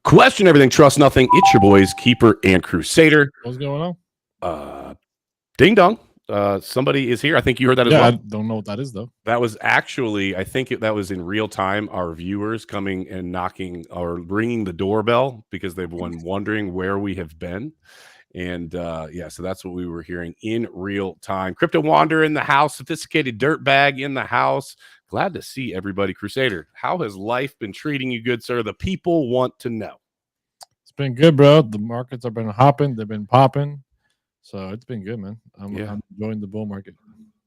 Question everything, trust nothing. It's your boys, Keeper and Crusader. What's going on? Ding dong. Somebody is here. I think you heard that as Yeah, well. I don't know what that is, though. That was actually, I think that was in real time, our viewers coming and knocking or ringing the doorbell because they've been wondering where we have been. And yeah, so that's what we were hearing in real time. Crypto Wander in the house, sophisticated dirtbag in the house. Glad to see everybody. Crusader, how has life been treating you, good sir? The people want to know. It's been good, bro. The markets have been hopping. They've been popping. So it's been good, man. I'm enjoying the bull market.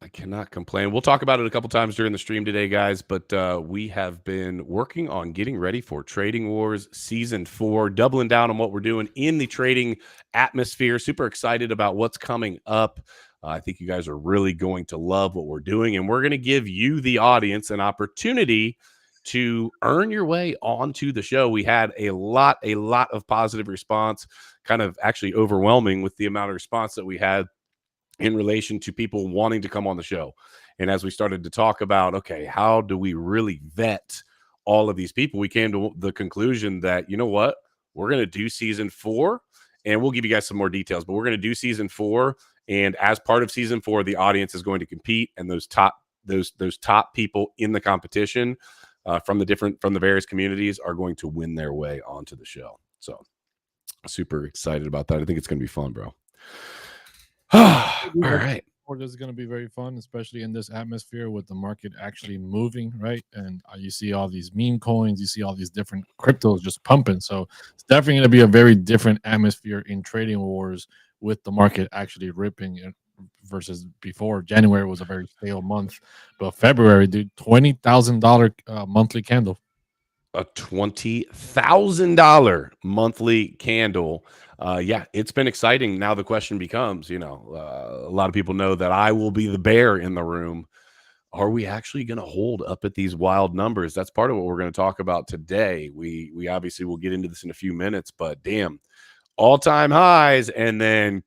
I cannot complain. We'll talk about it a couple times during the stream today, guys, but we have been working on getting ready for Trading Wars Season 4, doubling down on what we're doing in the trading atmosphere. Super excited about what's coming up. I think you guys are really going to love what we're doing, and we're going to give you, the audience, an opportunity to earn your way onto the show. We had a lot of positive response, kind of actually overwhelming with the amount of response that we had in relation to people wanting to come on the show. And as we started to talk about, okay, how do we really vet all of these people? We came to the conclusion that, you know what, we're going to do Season 4, and we'll give you guys some more details, but we're going to do Season 4. And as part of Season 4, the audience is going to compete, and those top people in the competition from the various communities are going to win their way onto the show. So super excited about that. I think it's going to be fun, bro. All right. This is going to be very fun, especially in this atmosphere with the market actually moving, right? And you see all these meme coins, you see all these different cryptos just pumping. So it's definitely going to be a very different atmosphere in Trading Wars with the market actually ripping versus before. January was a very stale month, but February, dude, $20,000 monthly candle. A $20,000 monthly candle. Yeah, it's been exciting. Now the question becomes, a lot of people know that I will be the bear in the room. Are we actually going to hold up at these wild numbers? That's part of what we're going to talk about today. We obviously will get into this in a few minutes, but damn, all-time highs and then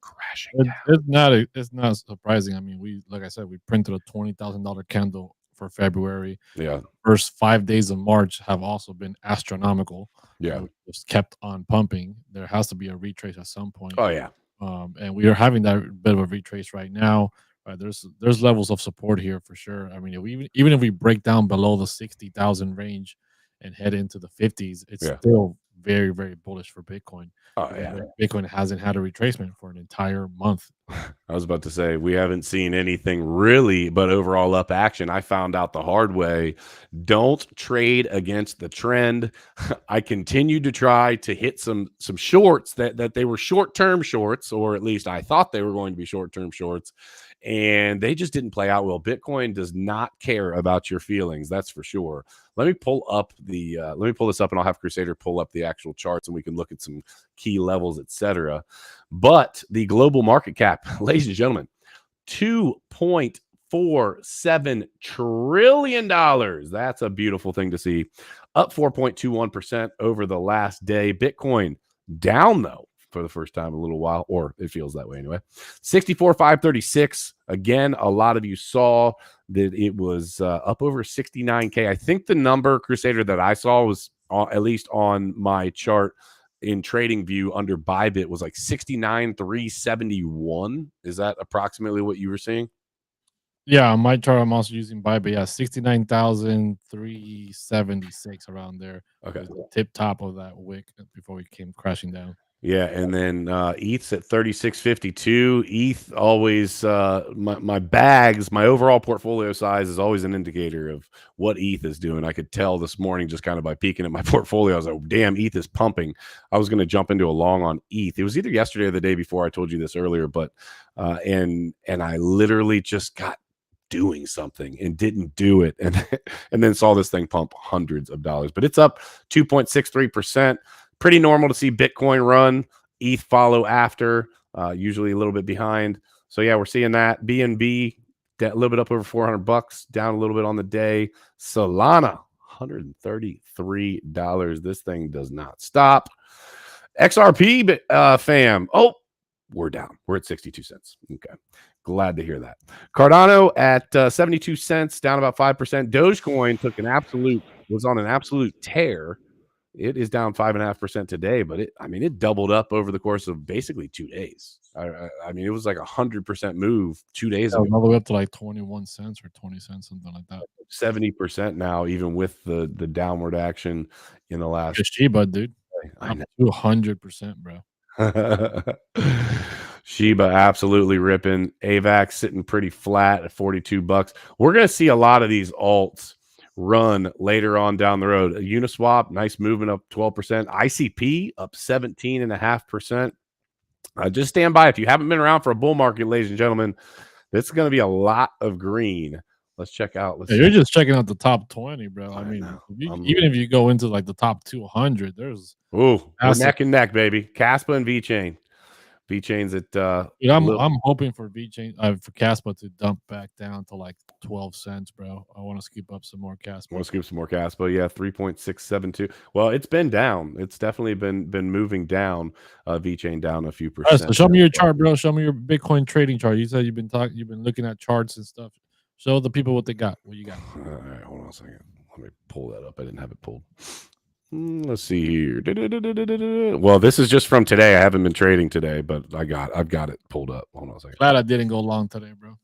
crashing down. It's not surprising. I mean, like I said, we printed a $20,000 candle for February. Yeah. First 5 days of March have also been astronomical. Yeah. Just kept on pumping. There has to be a retrace at some point. Oh yeah. And we are having that bit of a retrace right now. Right, there's levels of support here for sure. I mean, even if we break down below the 60,000 range and head into the 50s, it's still very, very bullish for Bitcoin. Oh yeah. Bitcoin hasn't had a retracement for an entire month. I was about to say, we haven't seen anything really but overall up action. I found out the hard way. Don't trade against the trend. I continued to try to hit some shorts that they were short-term shorts, or at least I thought they were going to be short-term shorts, and they just didn't play out well. Bitcoin does not care about your feelings, that's for sure. Let me pull this up, and I'll have Crusader pull up the actual charts, and we can look at some key levels, etc. But the global market cap, ladies and gentlemen, $2.47 trillion. That's a beautiful thing to see. Up 4.21% over the last day. Bitcoin down, though, for the first time in a little while, or it feels that way anyway. 64,536. Again, a lot of you saw that it was up over 69K. I think the number, Crusader, that I saw was at least on my chart in Trading View under Bybit was like 69,371. Is that approximately what you were seeing? Yeah, on my chart, I'm also using Bybit. Yeah, 69,376 around there. Okay, the tip top of that wick before we came crashing down. Yeah, and then ETH's at 3652. ETH always, my bags, my overall portfolio size is always an indicator of what ETH is doing. I could tell this morning just kind of by peeking at my portfolio. I was like, damn, ETH is pumping. I was going to jump into a long on ETH. It was either yesterday or the day before. I told you this earlier, but and I literally just got doing something and didn't do it, and then saw this thing pump hundreds of dollars. But it's up 2.63%. Pretty normal to see Bitcoin run, ETH follow after, usually a little bit behind. So yeah, we're seeing that. BNB a little bit up over $400, down a little bit on the day. Solana $133. This thing does not stop. XRP fam. Oh, we're down. We're at 62 cents. Okay. Glad to hear that. Cardano at 72 cents, down about 5%. Dogecoin was on an absolute tear. It is down 5.5% today, but it doubled up over the course of basically 2 days. I mean, it was like 100% move 2 days ago. All the way up to like 21 cents or 20 cents, something like that. 70% now, even with the downward action in the last. Shiba, dude, I up know. 200%, bro. Shiba absolutely ripping. AVAX sitting pretty flat at $42. We're going to see a lot of these alts run later on down the road. Uniswap, nice movement up 12%. ICP up 17.5%. Just stand by. If you haven't been around for a bull market, ladies and gentlemen, this is going to be a lot of green. Let's check out. You're just checking out the top 20, bro. I mean, even if you go into like the top 200, there's we're neck and neck, baby. Caspa and VeChain. VeChain's at dude, I'm hoping for VeChain for Caspa to dump back down to like 12 cents, bro. I want to scoop up some more Caspa. Yeah, 3.672. Well, it's been down. It's definitely been moving down. VeChain down a few percent. So show me your chart, bro. Show me your Bitcoin trading chart. You said you've been looking at charts and stuff. Show the people what they got. What you got? All right, hold on a second. Let me pull that up. I didn't have it pulled. Let's see here. Well, this is just from today. I haven't been trading today, but I've got it pulled up. Hold on a second. Glad I didn't go long today, bro.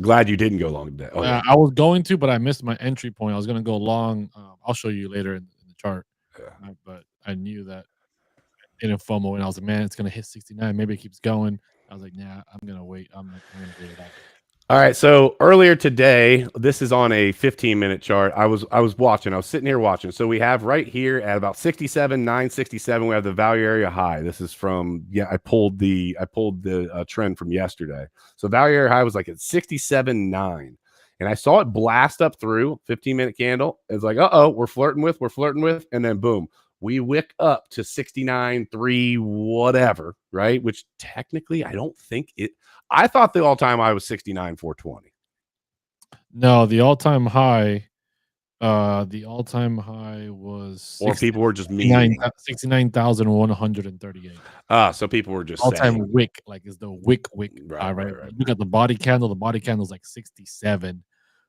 Glad you didn't go long today. Yeah. I was going to, but I missed my entry point. I was going to go long. I'll show you later in the chart. Yeah. But I knew that in a FOMO, and I was like, man, it's going to hit 69. Maybe it keeps going. I was like, nah, I'm going to wait. I'm going to get it out. All right, so earlier today, this is on a 15-minute chart. I was watching. I was sitting here watching. So we have right here at about 67,967. We have the value area high. This is from I pulled the trend from yesterday. So value area high was like at 67.9, and I saw it blast up through 15-minute candle. It's like, we're flirting with, and then boom, we wick up to 69.3 whatever, right? Which technically, I don't think it. I thought the all-time high was 69,420. No, the all-time high was, or people were just meaning 69,138. So people were just all-time saying. wick, like is the wick right. Look at the body candle. The body candle's like 67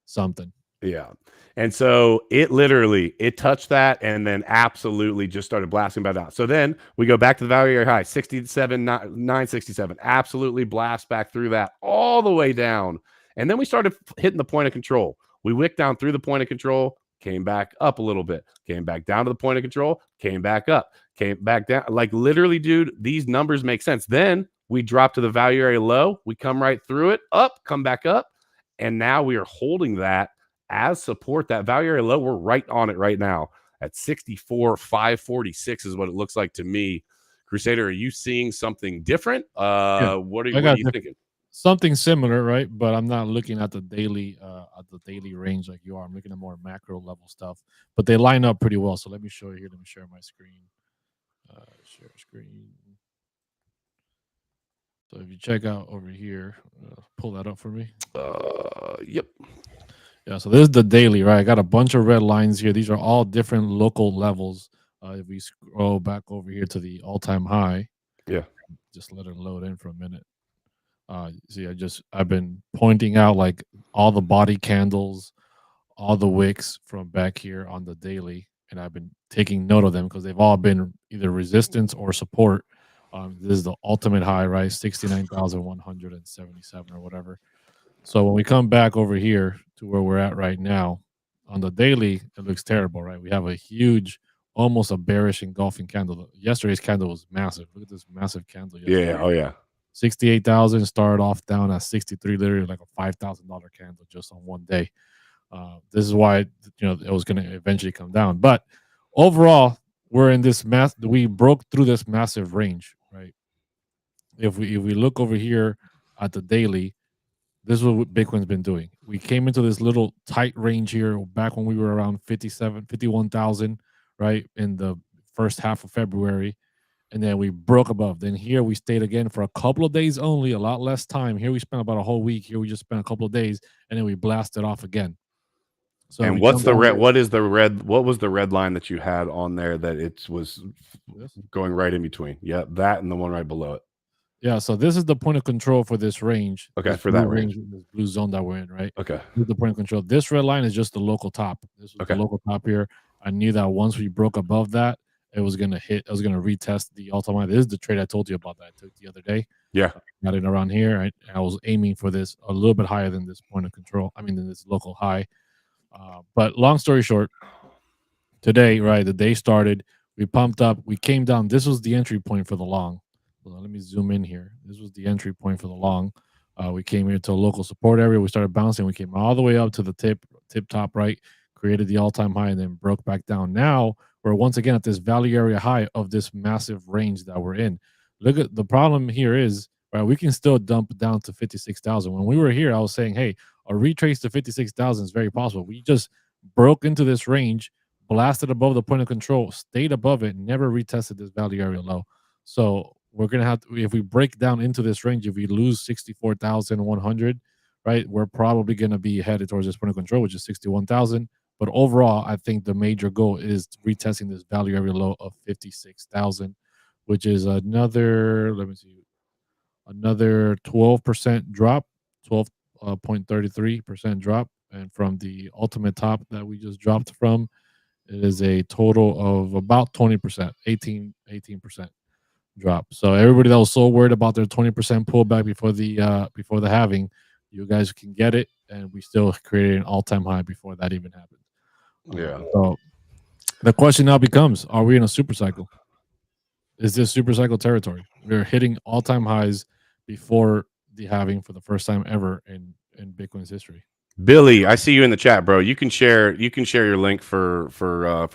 something. Yeah. And so it touched that and then absolutely just started blasting back down. So then we go back to the value area high, 67,967. Absolutely blast back through that all the way down. And then we started hitting the point of control. We wicked down through the point of control, came back up a little bit, came back down to the point of control, came back up, came back down. Like literally, dude, these numbers make sense. Then we drop to the value area low. We come right through it, up, come back up. And now we are holding that as support. That value area low, we're right on it right now at 64,546 is what it looks like to me. Crusader, are you seeing something different? What are you thinking? Something similar, right? But I'm not looking at the daily range like you are. I'm looking at more macro level stuff, but they line up pretty well. So let me show you here. Let me share my screen. Share screen. So if you check out over here, pull that up for me. Yep. Yeah, so this is the daily, right? I got a bunch of red lines here. These are all different local levels. If we scroll back over here to the all-time high, just let it load in for a minute. See, I've been pointing out like all the body candles, all the wicks from back here on the daily, and I've been taking note of them because they've all been either resistance or support. This is the ultimate high, right? 69,177 or whatever. So when we come back over here to where we're at right now, on the daily, it looks terrible, right? We have a huge, almost a bearish engulfing candle. Yesterday's candle was massive. Look at this massive candle. Yeah. Oh, yeah. 68,000 started off down at 63, literally like a $5,000 candle just on one day. This is why it was going to eventually come down. But overall, we're in this we broke through this massive range, right? If we look over here at the daily, this is what Bitcoin's been doing. We came into this little tight range here back when we were around 51,000, right, in the first half of February, and then we broke above. Then here we stayed again for a couple of days only, a lot less time. Here we spent about a whole week. Here we just spent a couple of days, and then we blasted off again. So and what's the red? What is the red? What was the red line that you had on there that it was going right in between? Yeah, that and the one right below it. Yeah, so this is the point of control for this range. Okay, for that range, this blue zone that we're in, right? Okay, this is the point of control. This red line is just the local top. This was the local top here. I knew that once we broke above that, it was gonna hit. It was gonna retest the all-time high. This is the trade I told you about that I took the other day. Yeah. Got it around here. I was aiming for this a little bit higher than this point of control. I mean, than this local high. But long story short, today, right, the day started. We pumped up. We came down. This was the entry point for the long. Hold on, let me zoom in here. This was the entry point for the long. We came here to a local support area. We started bouncing. We came all the way up to the tip top right, created the all-time high, and then broke back down. Now we're once again at this value area high of this massive range that we're in. Look at the problem here is, right, we can still dump down to 56,000. When we were here, I was saying, hey, a retrace to 56,000 is very possible. We just broke into this range, blasted above the point of control, stayed above it, never retested this value area low. So we're gonna have to, if we break down into this range, if we lose 64,100, right, we're probably gonna be headed towards this point of control, which is 61,000. But overall, I think the major goal is retesting this value area low of 56,000, which is another, let me see, another 12% drop, 12.33% drop, and from the ultimate top that we just dropped from, it is a total of about 20%, 18% drop. So everybody that was so worried about their 20% pullback before the halving, you guys can get it, and we still created an all-time high before that even happened. Yeah. So the question now becomes: are we in a super cycle? Is this super cycle territory? We're hitting all-time highs before the halving for the first time ever in Bitcoin's history. Billy, I see you in the chat, bro. You can share your link for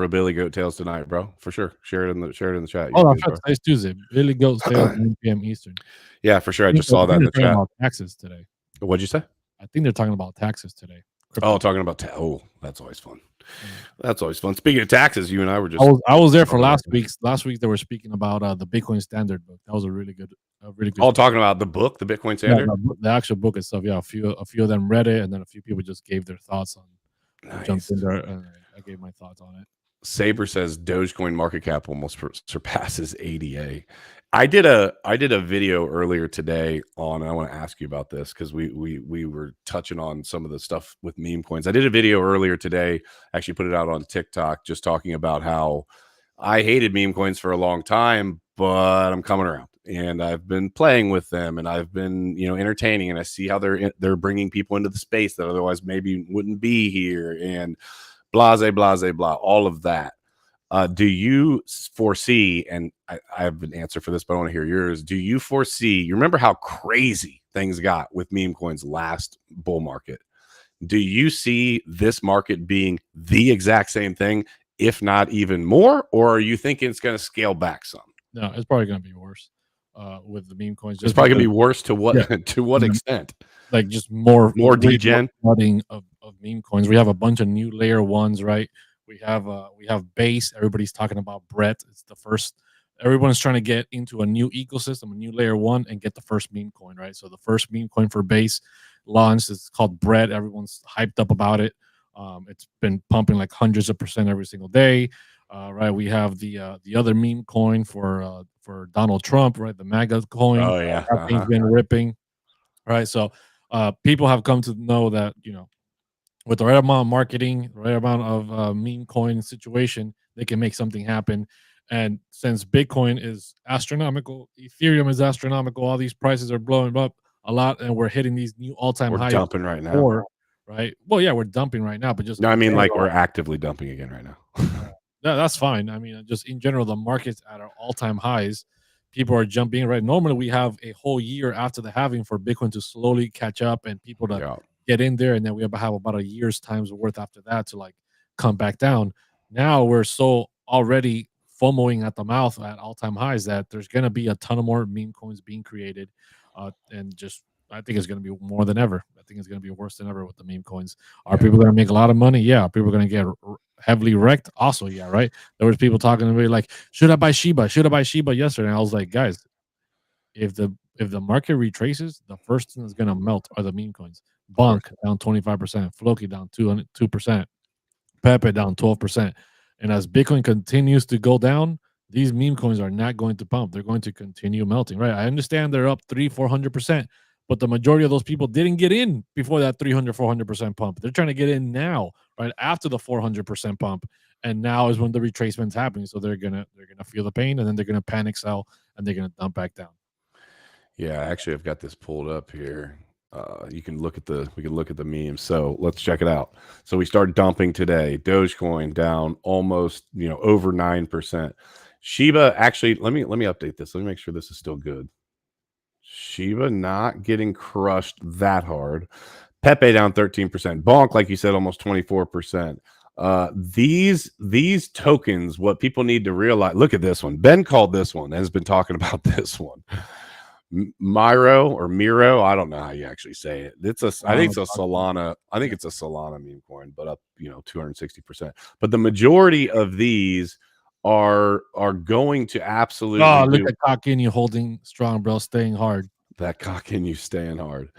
Billy Goat Tales tonight, bro. For sure. Share it in the chat. Oh, that's right. Today's Tuesday. Billy Goat Tales 1 p.m. Eastern. Yeah, for sure. I just saw that in the chat. About taxes today. What'd you say? I think they're talking about taxes today. Oh, talking about that's always fun. That's always fun. Speaking of taxes, you and I were just I was there for last week. Last week they were speaking about the Bitcoin Standard book. That was a really good Oh, talking about the book, the Bitcoin Standard? Yeah, the actual book itself. Yeah, a few of them read it, and then a few people just gave their thoughts on it. Nice. Jumped in there, and I gave my thoughts on it. Saber says Dogecoin market cap almost surpasses ADA. I did a video earlier today on, and I want to ask you about this because we were touching on some of the stuff with meme coins. I did a video earlier today, actually put it out on TikTok, just talking about how I hated meme coins for a long time, but I'm coming around and I've been playing with them and I've been, entertaining, and I see how they're bringing people into the space that otherwise maybe wouldn't be here, and blase, blah, all of that. Do you foresee, and I have an answer for this, but I want to hear yours. Do you foresee, you remember how crazy things got with meme coins last bull market? Do you see this market being the exact same thing, if not even more? Or are you thinking it's going to scale back some? No, it's probably going to be worse with the meme coins. It's probably going to be worse to what to what extent? Like just more degen flooding of meme coins. We have a bunch of new layer ones, right? We have base. Everybody's talking about Brett. It's the first. Everyone's trying to get into a new ecosystem, a new layer one, and get the first meme coin, right? So the first meme coin for base launched. It's called Brett. Everyone's hyped up about it. It's been pumping like hundreds of % every single day, right? We have the other meme coin for Donald Trump, right? The MAGA coin. Oh yeah, that thing's been ripping, right? So people have come to know that with the right amount of marketing, the right amount of meme coin situation, they can make something happen. And since Bitcoin is astronomical, Ethereum is astronomical, all these prices are blowing up a lot, and we're hitting these new all-time highs. We're dumping right now, right? Well, yeah, we're dumping right now, but just no, I mean like we're actively dumping again right now. That's fine. I mean, just in general, the market's at our all-time highs. People are jumping right. Normally, we have a whole year after the halving for Bitcoin to slowly catch up and people to get in there, and then we have about a year's time's worth after that to like come back down. Now we're so already FOMOing at the mouth at all-time highs that there's going to be a ton of more meme coins being created, and just I think it's going to be more than ever. I think it's going to be worse than ever with the meme coins. Are people going to make a lot of money? Yeah. Are people going to get heavily wrecked? Also, yeah, right. There was people talking to me like, should I buy Shiba? Should I buy Shiba yesterday? And I was like, guys, if the market retraces, the first thing that's going to melt are the meme coins. Bonk down 25%, Floki down 2%, Pepe down 12%. And as Bitcoin continues to go down, these meme coins are not going to pump. They're going to continue melting, right? I understand they're up 300-400%, but the majority of those people didn't get in before that 300-400% pump. They're trying to get in now, right after the 400% pump. and now is when the retracement's happening. So they're gonna feel the pain, and then they're gonna panic sell, and they're gonna dump back down. Yeah, actually, I've got this pulled up here. We can look at the memes. So let's check it out. So we start dumping today. Dogecoin down almost, over 9%. Shiba, actually, let me update this. Let me make sure this is still good. Shiba not getting crushed that hard. Pepe down 13%. Bonk, like you said, almost 24%. These tokens, what people need to realize. Look at this one. Ben called this one and has been talking about this one. Miro, I don't know how you actually say it. I think it's a Solana. I think it's a Solana meme coin, but up 260%. But the majority of these are going to absolutely. Oh, look at cock in you holding strong, bro, staying hard. That cock in you staying hard.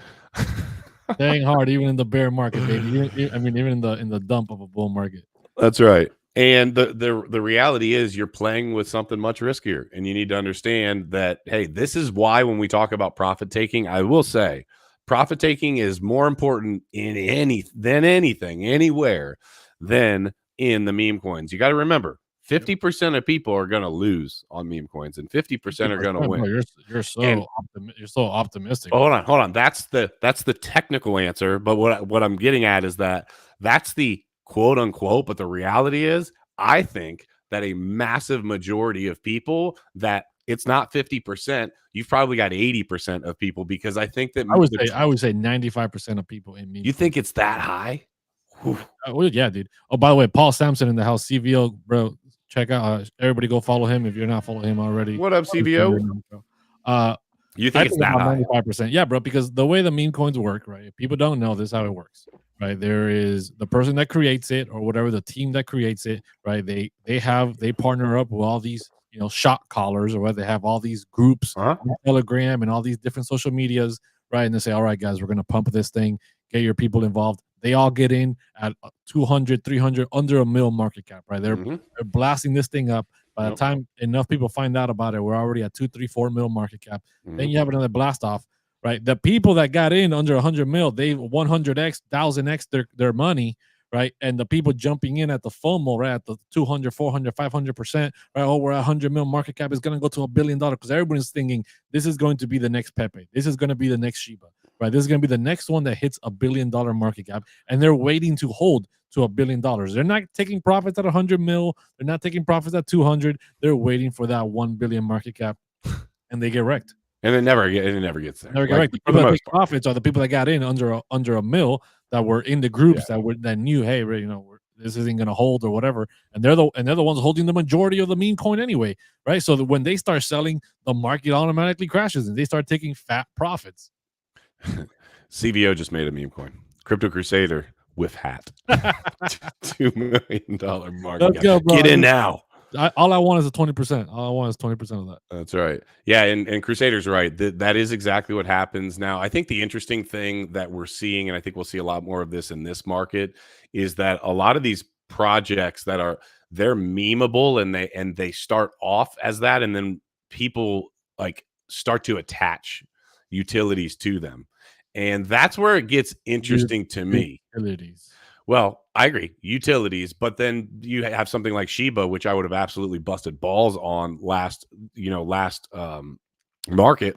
Staying hard even in the bear market, baby. Even in the dump of a bull market. That's right. And the reality is you're playing with something much riskier, and you need to understand that, hey, this is why when we talk about profit taking, I will say profit taking is more important than anything, anywhere, than in the meme coins. You got to remember, 50% of people are going to lose on meme coins, and 50% are going to win. You're so optimistic. Hold on. That's the technical answer. But what I'm getting at is that's the quote unquote. But the reality is, I think that a massive majority of people, that it's not 50%. You've probably got 80% of people, because I think that I would say 95% of people in meme. You think it's that high? Well, yeah, dude. Oh, by the way, Paul Sampson in the house. CVO, bro. Check out. Everybody go follow him if you're not following him already. What up, CVO? You think it's that high? 95%. Yeah, bro, because the way the meme coins work, right? If people don't know, this is how it works, right? There is the person that creates it, or whatever, the team that creates it, right? They partner up with all these, shot callers, or whether they have all these groups on Telegram and all these different social medias, right? And they say, all right, guys, we're going to pump this thing, get your people involved. They all get in at 200, 300, under $1 million market cap, right? They're blasting this thing up. By the time enough people find out about it, we're already at 2, 3, 4 million market cap. Then you have another blast off, right? The people that got in under 100 mil, they 100x, 1000x their money, right? And the people jumping in at the FOMO, right, at the 200, 400, 500%, right? Oh, we're at 100 mil market cap, is going to go to $1 billion, because everybody's thinking this is going to be the next Pepe. This is going to be the next Shiba, right? This is going to be the next one that hits $1 billion market cap, and they're waiting to hold to $1 billion. They're not taking profits at 100 mil. They're not taking profits at 200. They're waiting for that 1 billion market cap, and they get wrecked. And it never gets there. Never get wrecked. The people that take profits are the people that got in under $1 mil, that were in the groups that knew, hey, this isn't going to hold or whatever, and they're the ones holding the majority of the meme coin anyway, right? So that when they start selling, the market automatically crashes, and they start taking fat profits. CVO just made a meme coin. CryptoKeeper with hat. $2 million market. Let's go, bro. Get in now. All I want is 20%. All I want is 20% of that. That's right. Yeah, and Crusader's right. That is exactly what happens now. I think the interesting thing that we're seeing, and I think we'll see a lot more of this in this market, is that a lot of these projects they're memeable, and they start off as that, and then people start to attach utilities to them. And that's where it gets interesting to me. Utilities. Well, I agree, utilities, but then you have something like Shiba, which I would have absolutely busted balls on last market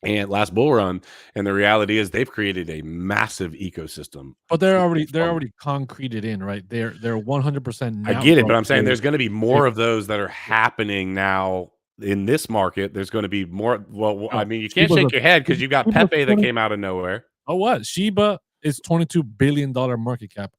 and last bull run. And the reality is they've created a massive ecosystem. But they're already concreted in, right? They're 100%. I get it, but I'm saying there's going to be more of those that are happening now. In this market, there's going to be more. Well, I mean, you can't shake your head because you got Pepe that came out of nowhere. Oh, what? Shiba is $22 billion market cap.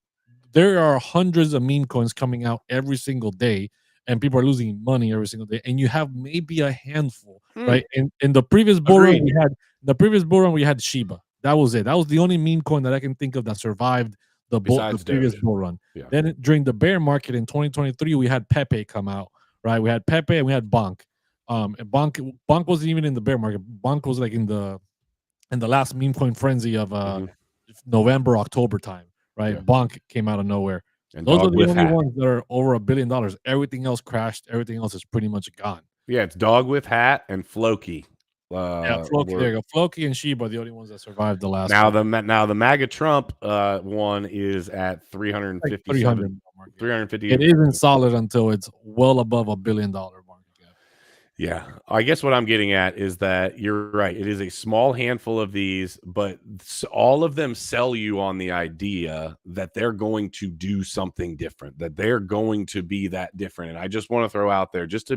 There are hundreds of meme coins coming out every single day, and people are losing money every single day. And you have maybe a handful, right? In the previous bull run, we had Shiba. That was it. That was the only meme coin that I can think of that survived the previous bull run. Yeah. Then during the bear market in 2023, we had Pepe come out, right? We had Pepe and we had Bonk. And Bonk wasn't even in the bear market. Bonk was like in the last meme coin frenzy of November, October time, right? Yeah. Bonk came out of nowhere. And those are the only ones that are over $1 billion. Everything else crashed. Everything else is pretty much gone. Yeah, it's Dog with Hat and Floki. Yeah, Floki, there you go. Floki and Shiba are the only ones that survived the last now one. now the MAGA Trump one is at 357, 350. It isn't solid until it's well above $1 billion market cap. Yeah, I guess what I'm getting at is that you're right. It is a small handful of these, but all of them sell you on the idea that they're going to do something different, that they're going to be that different. And I just want to throw out there just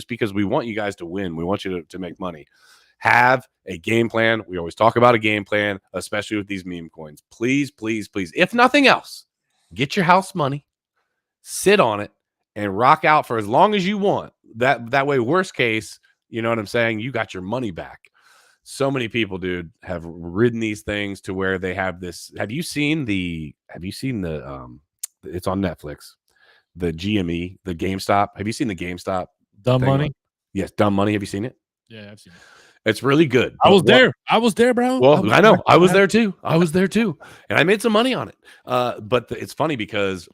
because we want you guys to win, we want you to make money. Have a game plan. We always talk about a game plan, especially with these meme coins. Please, please, please, if nothing else, get your house money, sit on it, and rock out for as long as you want. That way, worst case, you know what I'm saying? You got your money back. So many people, dude, have ridden these things to where they have this. Have you seen the it's on Netflix, the GME, the GameStop. Have you seen the GameStop? Dumb Money? Yes, Dumb Money. Have you seen it? Yeah, I've seen it. It's really good. I was there, bro. Well, I know. I was there too. And I made some money on it. But it's funny because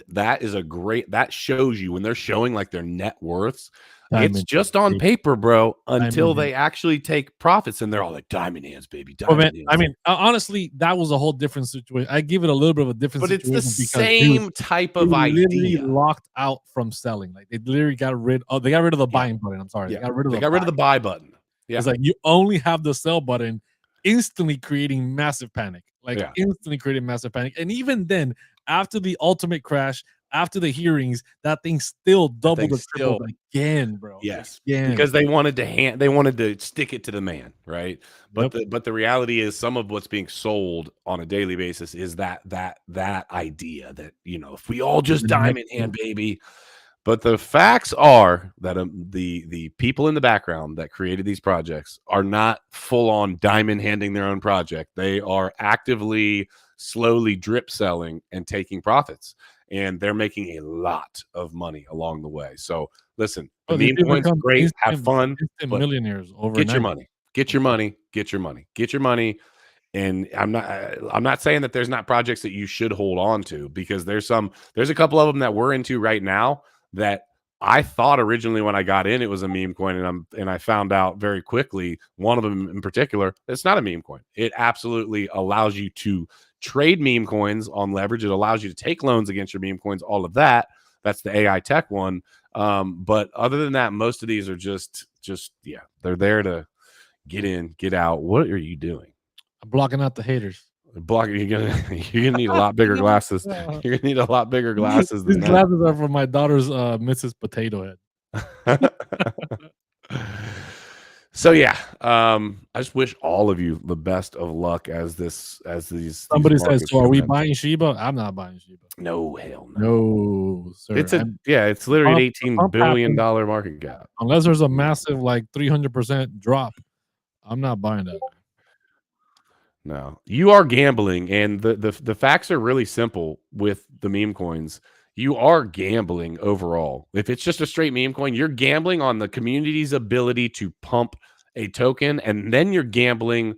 that shows you when they're showing like their net worths. It's just on paper, bro, until they actually take profits and they're all like diamond hands, baby. Hands. I mean, honestly, that was a whole different situation. I give it a little bit of a different situation. But it's the same type of idea. Literally locked out from selling. Like they literally got rid of the buying button. I'm sorry. Yeah. They got rid of the buy button. Yeah. It's like you only have the sell button, instantly creating massive panic. Instantly creating massive panic. And even then, after the ultimate crash, after the hearings, that thing still doubled or tripled again, bro. Yes, because they wanted to stick it to the man, right? But the reality is, some of what's being sold on a daily basis is that idea that, you know, if we all just diamond hand, baby. But the facts are that the people in the background that created these projects are not full on diamond handing their own project. They are actively, slowly drip selling and taking profits. And they're making a lot of money along the way. So listen, the meme coins, great, have fun, but millionaires overnight. Get your money. And I'm not saying that there's not projects that you should hold on to, because there's a couple of them that we're into right now that I thought originally when I got in it was a meme coin, and I found out very quickly, one of them in particular, it's not a meme coin. It absolutely allows you to trade meme coins on leverage. It allows you to take loans against your meme coins, all of that. That's the AI tech one. But other than that, most of these are just they're there to get in, get out. What are you doing? I'm blocking out the haters. You're gonna need a lot bigger glasses. You're gonna need a lot bigger glasses. These glasses are from my daughter's Mrs. Potato Head. So yeah, I just wish all of you the best of luck as these. Somebody says, "So are we buying Shiba?" I'm not buying Shiba. No, hell no. No, sir. It's literally an $18 billion market cap. Unless there's a massive 300% drop, I'm not buying that. No, you are gambling, and the facts are really simple with the meme coins. You are gambling overall. If it's just a straight meme coin, you're gambling on the community's ability to pump a token, and then you're gambling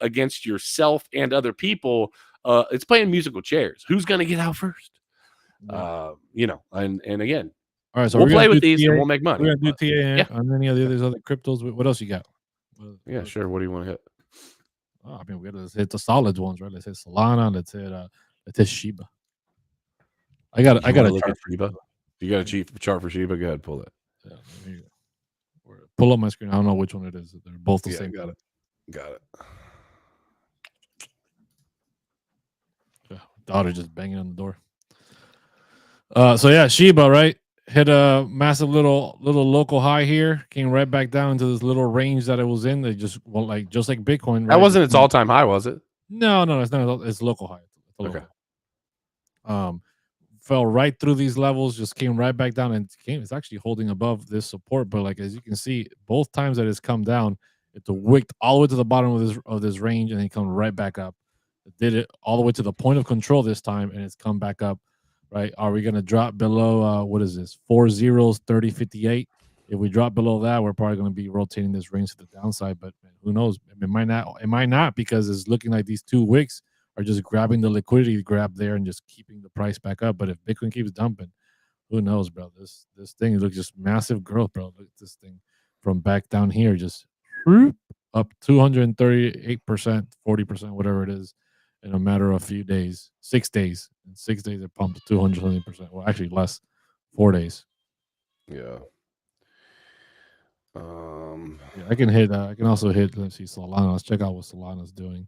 against yourself and other people. It's playing musical chairs. Who's going to get out first? You know, and again, all right. So we'll play with these and we'll make money. We're gonna do TA on any of these other cryptos. What else you got? Yeah, sure. What do you want to hit? Oh, I mean, let's hit the solid ones, right? Let's hit Solana. Let's hit Shiba. I got a chart for Shiba. You got a chart for Shiba? Go ahead, pull it. Yeah, pull up my screen. I don't know which one it is. They're both the same. Got it. Yeah, daughter just banging on the door. So yeah, Shiba, right? Hit a massive little local high here. Came right back down into this little range that it was in. They just like Bitcoin. Right? That wasn't its all-time high, was it? No, it's not. It's local high. Okay. Fell right through these levels, just came right back down, and it's actually holding above this support. But as you can see, both times that it's come down, it's wicked all the way to the bottom of this range, and then come right back up. It did it all the way to the point of control this time, and it's come back up. Right? Are we gonna drop below what is this? 4 zeros, 30.58? If we drop below that, we're probably gonna be rotating this range to the downside. But man, who knows? It might not, because it's looking like these two wicks are just grabbing the liquidity grab there and just keeping the price back up. But if Bitcoin keeps dumping, who knows, bro? This thing looks just massive growth, bro. Look at this thing from back down here, just up 238%, 40%, whatever it is, in a matter of a few days. 6 days. In 6 days, it pumped 200%. Well, actually, less. 4 days. Yeah. Yeah, I can hit. I can also hit. Let's see, Solana. Let's check out what Solana's doing.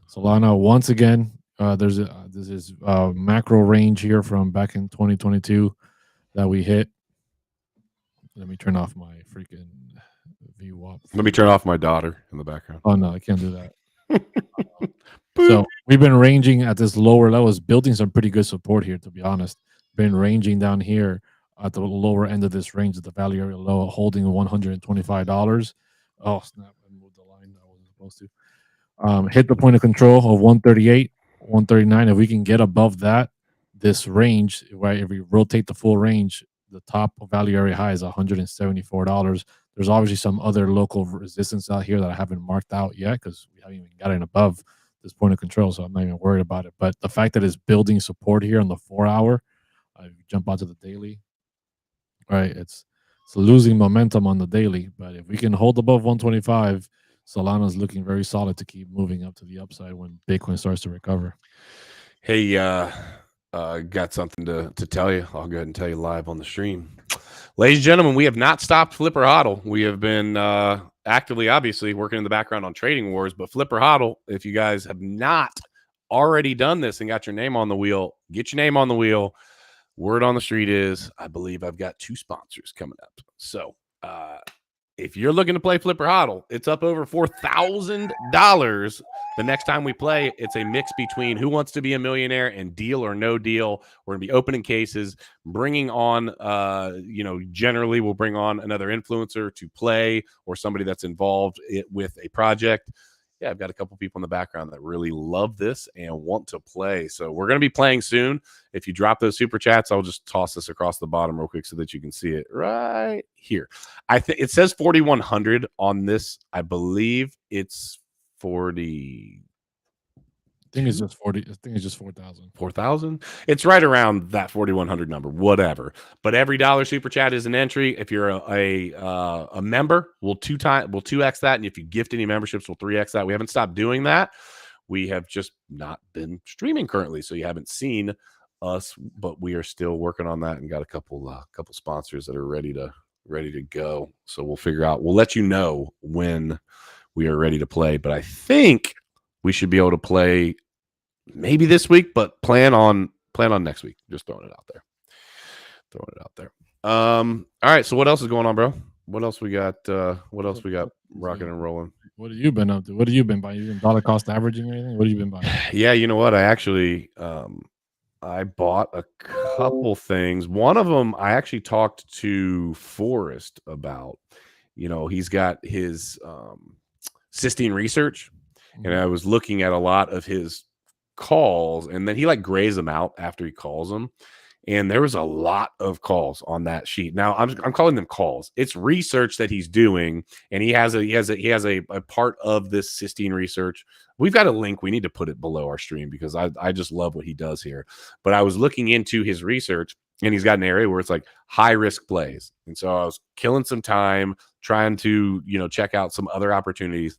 Solana, once again, there's this is macro range here from back in 2022 that we hit. Let me turn off my freaking VWAP. Let me turn off my daughter in the background. Oh no, I can't do that. So we've been ranging at this lower levels, building some pretty good support here. To be honest, been ranging down here at the lower end of this range at the value area low, holding $125. Oh snap! I moved the line. I wasn't supposed to. Hit the point of control of 138, 139. If we can get above that, this range, right? If we rotate the full range, the top value area high is $174. There's obviously some other local resistance out here that I haven't marked out yet because we haven't even gotten above this point of control, so I'm not even worried about it. But the fact that it's building support here on the 4-hour, I jump onto the daily. Right, it's losing momentum on the daily, but if we can hold above 125, Solana's looking very solid to keep moving up to the upside when Bitcoin starts to recover. Hey, got something to tell you. I'll go ahead and tell you live on the stream. Ladies and gentlemen, we have not stopped Flipper Hoddle. We have been actively, obviously, working in the background on Trading Wars, but Flipper Hoddle, if you guys have not already done this and got your name on the wheel, get your name on the wheel. Word on the street is, I believe I've got 2 sponsors coming up. So if you're looking to play Flipper Hoddle, it's up over $4,000. The next time we play, it's a mix between Who Wants to Be a Millionaire and Deal or No Deal. We're going to be opening cases, bringing on, generally we'll bring on another influencer to play or somebody that's involved with a project. Yeah, I've got a couple people in the background that really love this and want to play. So we're going to be playing soon. If you drop those super chats, I'll just toss this across the bottom real quick so that you can see it right here. I think it says 4,100 on this. I believe it's 40. I think it's just 40. I think it's just 4,000. 4,000. It's right around that 4,100 number, whatever. But every dollar super chat is an entry. If you're a member, we'll 2x that, and if you gift any memberships, we'll 3x that. We haven't stopped doing that. We have just not been streaming currently, so you haven't seen us, but we are still working on that and got a couple sponsors that are ready to go. So we'll figure out. We'll let you know when we are ready to play. But I think we should be able to play maybe this week, but plan on next week. Just throwing it out there. All right. So what else is going on, bro? What else we got? Rocking and rolling? What have you been up to? What have you been buying? You been dollar cost averaging or anything? What have you been buying? Yeah, you know what? I actually I bought a couple things. One of them I actually talked to Forrest about. He's got his cysteine research. And I was looking at a lot of his calls, and then he grays them out after he calls them. And there was a lot of calls on that sheet. Now I'm calling them calls. It's research that he's doing, and he has a part of this cysteine research. We've got a link. We need to put it below our stream because I just love what he does here. But I was looking into his research, and he's got an area where it's high risk plays. And so I was killing some time trying to check out some other opportunities.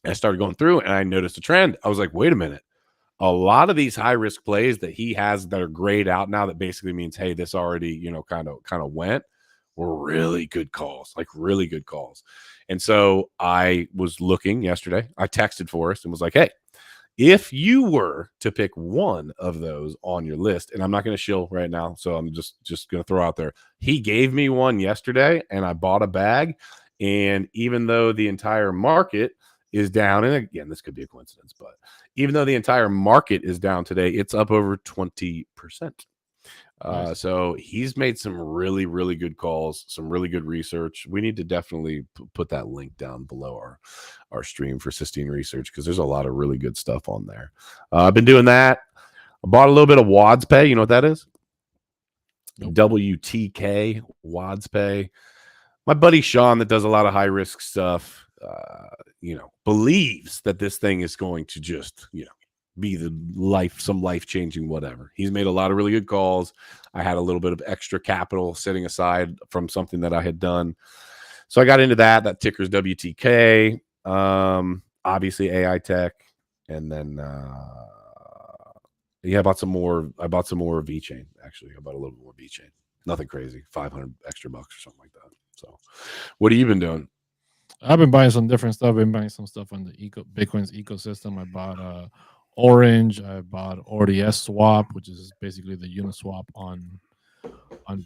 I started going through and I noticed a trend. I was like, wait a minute. A lot of these high risk plays that he has that are grayed out now, that basically means, hey, this already, kind of went, were really good calls, really good calls. And so I was looking yesterday. I texted Forrest and was like, hey, if you were to pick one of those on your list, and I'm not going to shill right now, so I'm just going to throw out there. He gave me one yesterday and I bought a bag. And even though the entire market is down, and again, this could be a coincidence, but even though the entire market is down today, it's up over 20%. Nice. So he's made some really, really good calls, some really good research. We need to definitely put that link down below our stream for cysteine research, because there's a lot of really good stuff on there. I've been doing that. I bought a little bit of WADS Pay. You know what that is? Nope. WTK, WADS Pay. My buddy Sean, that does a lot of high risk stuff, believes that this thing is going to just, be some life-changing whatever. He's made a lot of really good calls. I had a little bit of extra capital sitting aside from something that I had done. So I got into that. That ticker's WTK. Obviously AI tech, and then yeah, I bought some more. I bought some more VeChain. Actually, I bought a little bit more VeChain. Nothing crazy, 500 extra bucks or something like that. So, what have you been doing? I've been buying some different stuff. I've been buying some stuff on the Bitcoin's ecosystem. I bought Orange. I bought RDS Swap, which is basically the Uniswap on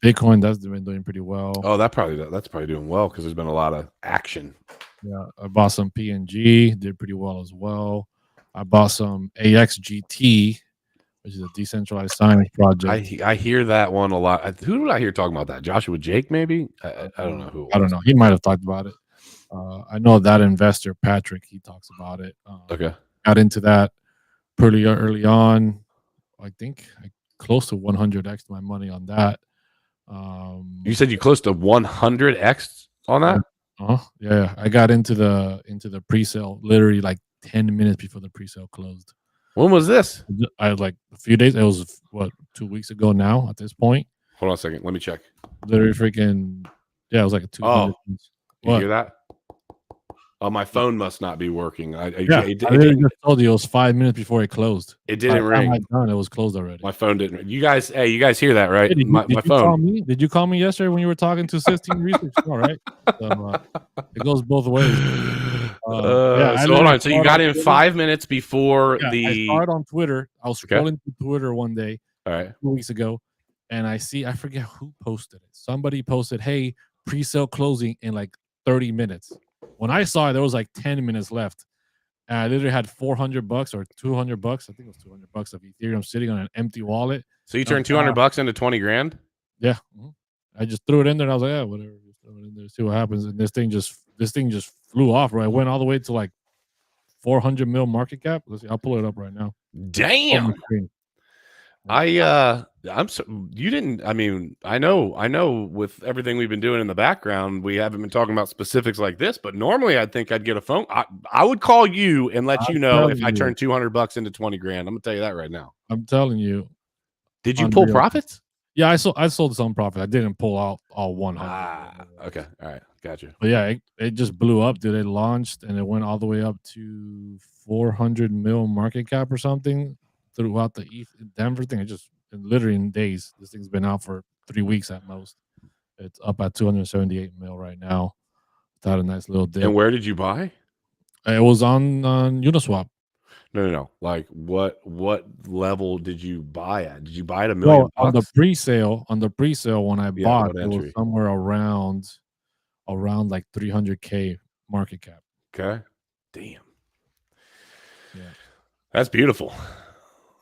Bitcoin. That's been doing pretty well. Oh, that's probably doing well because there's been a lot of action. Yeah, I bought some PNG, did pretty well as well. I bought some AXGT, which is a decentralized science project. I hear that one a lot. Who did I hear talking about that? Joshua Jake, maybe? I don't know who. I don't know. He might have talked about it. I know that investor Patrick. He talks about it. Okay. Got into that pretty early on. I think I close to 100x my money on that. You said you close to 100x on that? Yeah. I got into the pre-sale literally like 10 minutes before the pre-sale closed. When was this? I like a few days. It was what, 2 weeks ago now at this point. Hold on a second. Let me check. Literally freaking it was like a 200. You hear that? Oh, my phone must not be working. I literally just told you it was 5 minutes before it closed. It didn't ring. It was closed already. My phone didn't. You guys hear that, right? Hey, my phone. Call me? Did you call me yesterday when you were talking to 16 Research? All right. So, it goes both ways. So hold on. So you got in 5 minutes before I started on Twitter. I was scrolling through Twitter one day, all right, 2 weeks ago, and I forget who posted it. Somebody posted, "Hey, pre-sale closing in like 30 minutes." When I saw it, there was like 10 minutes left. And I literally had $400 or $200. I think it was $200 of Ethereum sitting on an empty wallet. So you turned $200 into 20 grand? Yeah. I just threw it in there and I was like, yeah, whatever. Just throw it in there, see what happens. And this thing just flew off, right? I went all the way to like 400 mil market cap. Let's see, I'll pull it up right now. Damn. You didn't. I mean, I know with everything we've been doing in the background, we haven't been talking about specifics like this, but normally I think I'd get a phone. I would call you and let you know if I turned $200 into 20 grand. I'm gonna tell you that right now. I'm telling you. Did you pull profits? Yeah, I sold some profit. I didn't pull out all 100. Okay. All right. Gotcha. But yeah, it just blew up, dude. It launched and it went all the way up to 400 mil market cap or something throughout the Denver thing. It just literally in days. This thing's been out for 3 weeks at most. It's up at 278 mil right now. It's had a nice little dip. And where did you buy? It was on Uniswap. No. Like what level did you buy at? Did you buy at $1 million? On the pre-sale when I bought, it was somewhere around like 300K market cap. Okay. Damn. Yeah. That's beautiful.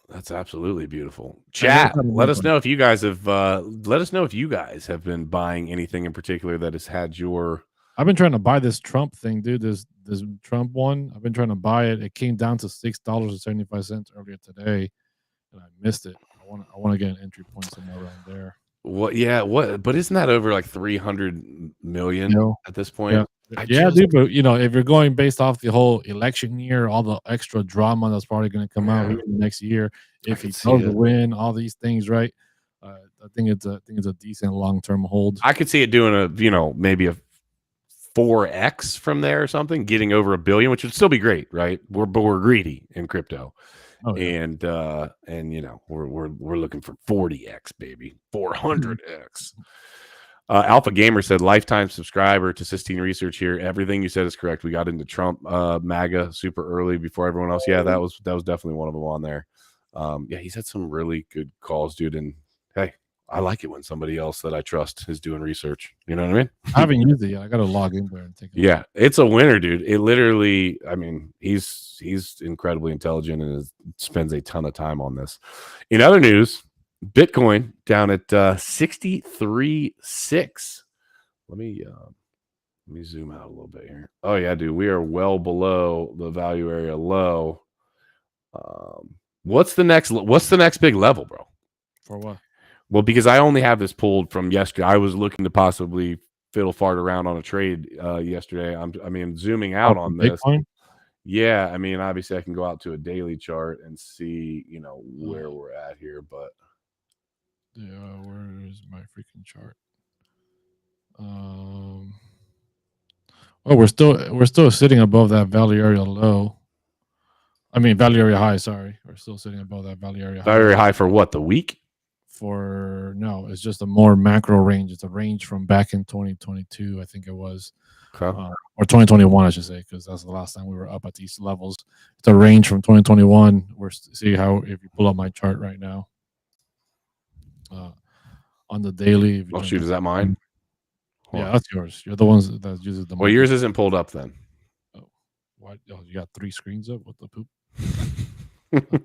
That's absolutely beautiful. Chat, let us know if you guys have been buying anything in particular that has had your. I've been trying to buy this Trump thing, dude. This Trump one. I've been trying to buy it. It came down to $6.75 earlier today, and I missed it. I want to get an entry point somewhere around there. What? Yeah. What? But isn't that over like 300 million at this point? Yeah, dude. But if you're going based off the whole election year, all the extra drama that's probably going to come out next year, if he does win, all these things, right? I think it's a decent long term hold. I could see it doing maybe a 4x from there or something, getting over $1 billion, which would still be great, right? We're greedy in crypto. Oh, yeah. And we're looking for 40x, baby, 400x. Alpha Gamer said lifetime subscriber to Sistine Research here. Everything you said is correct. We got into Trump MAGA super early before everyone else. Yeah, that was definitely one of them on there. Yeah, he's had some really good calls, dude. And hey, I like it when somebody else that I trust is doing research. You know what I mean? I haven't used it yet. I got to log in there and take a look. Yeah, it's a winner, dude. It literally, I mean, he's incredibly intelligent and spends a ton of time on this. In other news, Bitcoin down at 63.6. Let me zoom out a little bit here. Oh yeah, dude, we are well below the value area low. What's the next big level, bro? For what? Well, because I only have this pulled from yesterday. I was looking to possibly fiddle fart around on a trade yesterday. I'm zooming out on this. Bitcoin? Yeah, I mean, obviously I can go out to a daily chart and see, where we're at here, but yeah, where is my freaking chart? Oh, we're still sitting above that value area low. I mean, value area high. Sorry, we're still sitting above that value area high. Very high for what, the week? No, it's just a more macro range. It's a range from back in 2022, I think it was, Okay. or 2021, I should say, because that's the last time we were up at these levels. It's a range from 2021. We're see how if you pull up my chart right now, on the daily. Oh shoot, is that mine? Yeah, that's yours. You're the ones that uses the. Well, yours isn't pulled up then. Oh, what? Oh, you got 3 screens up? What the poop?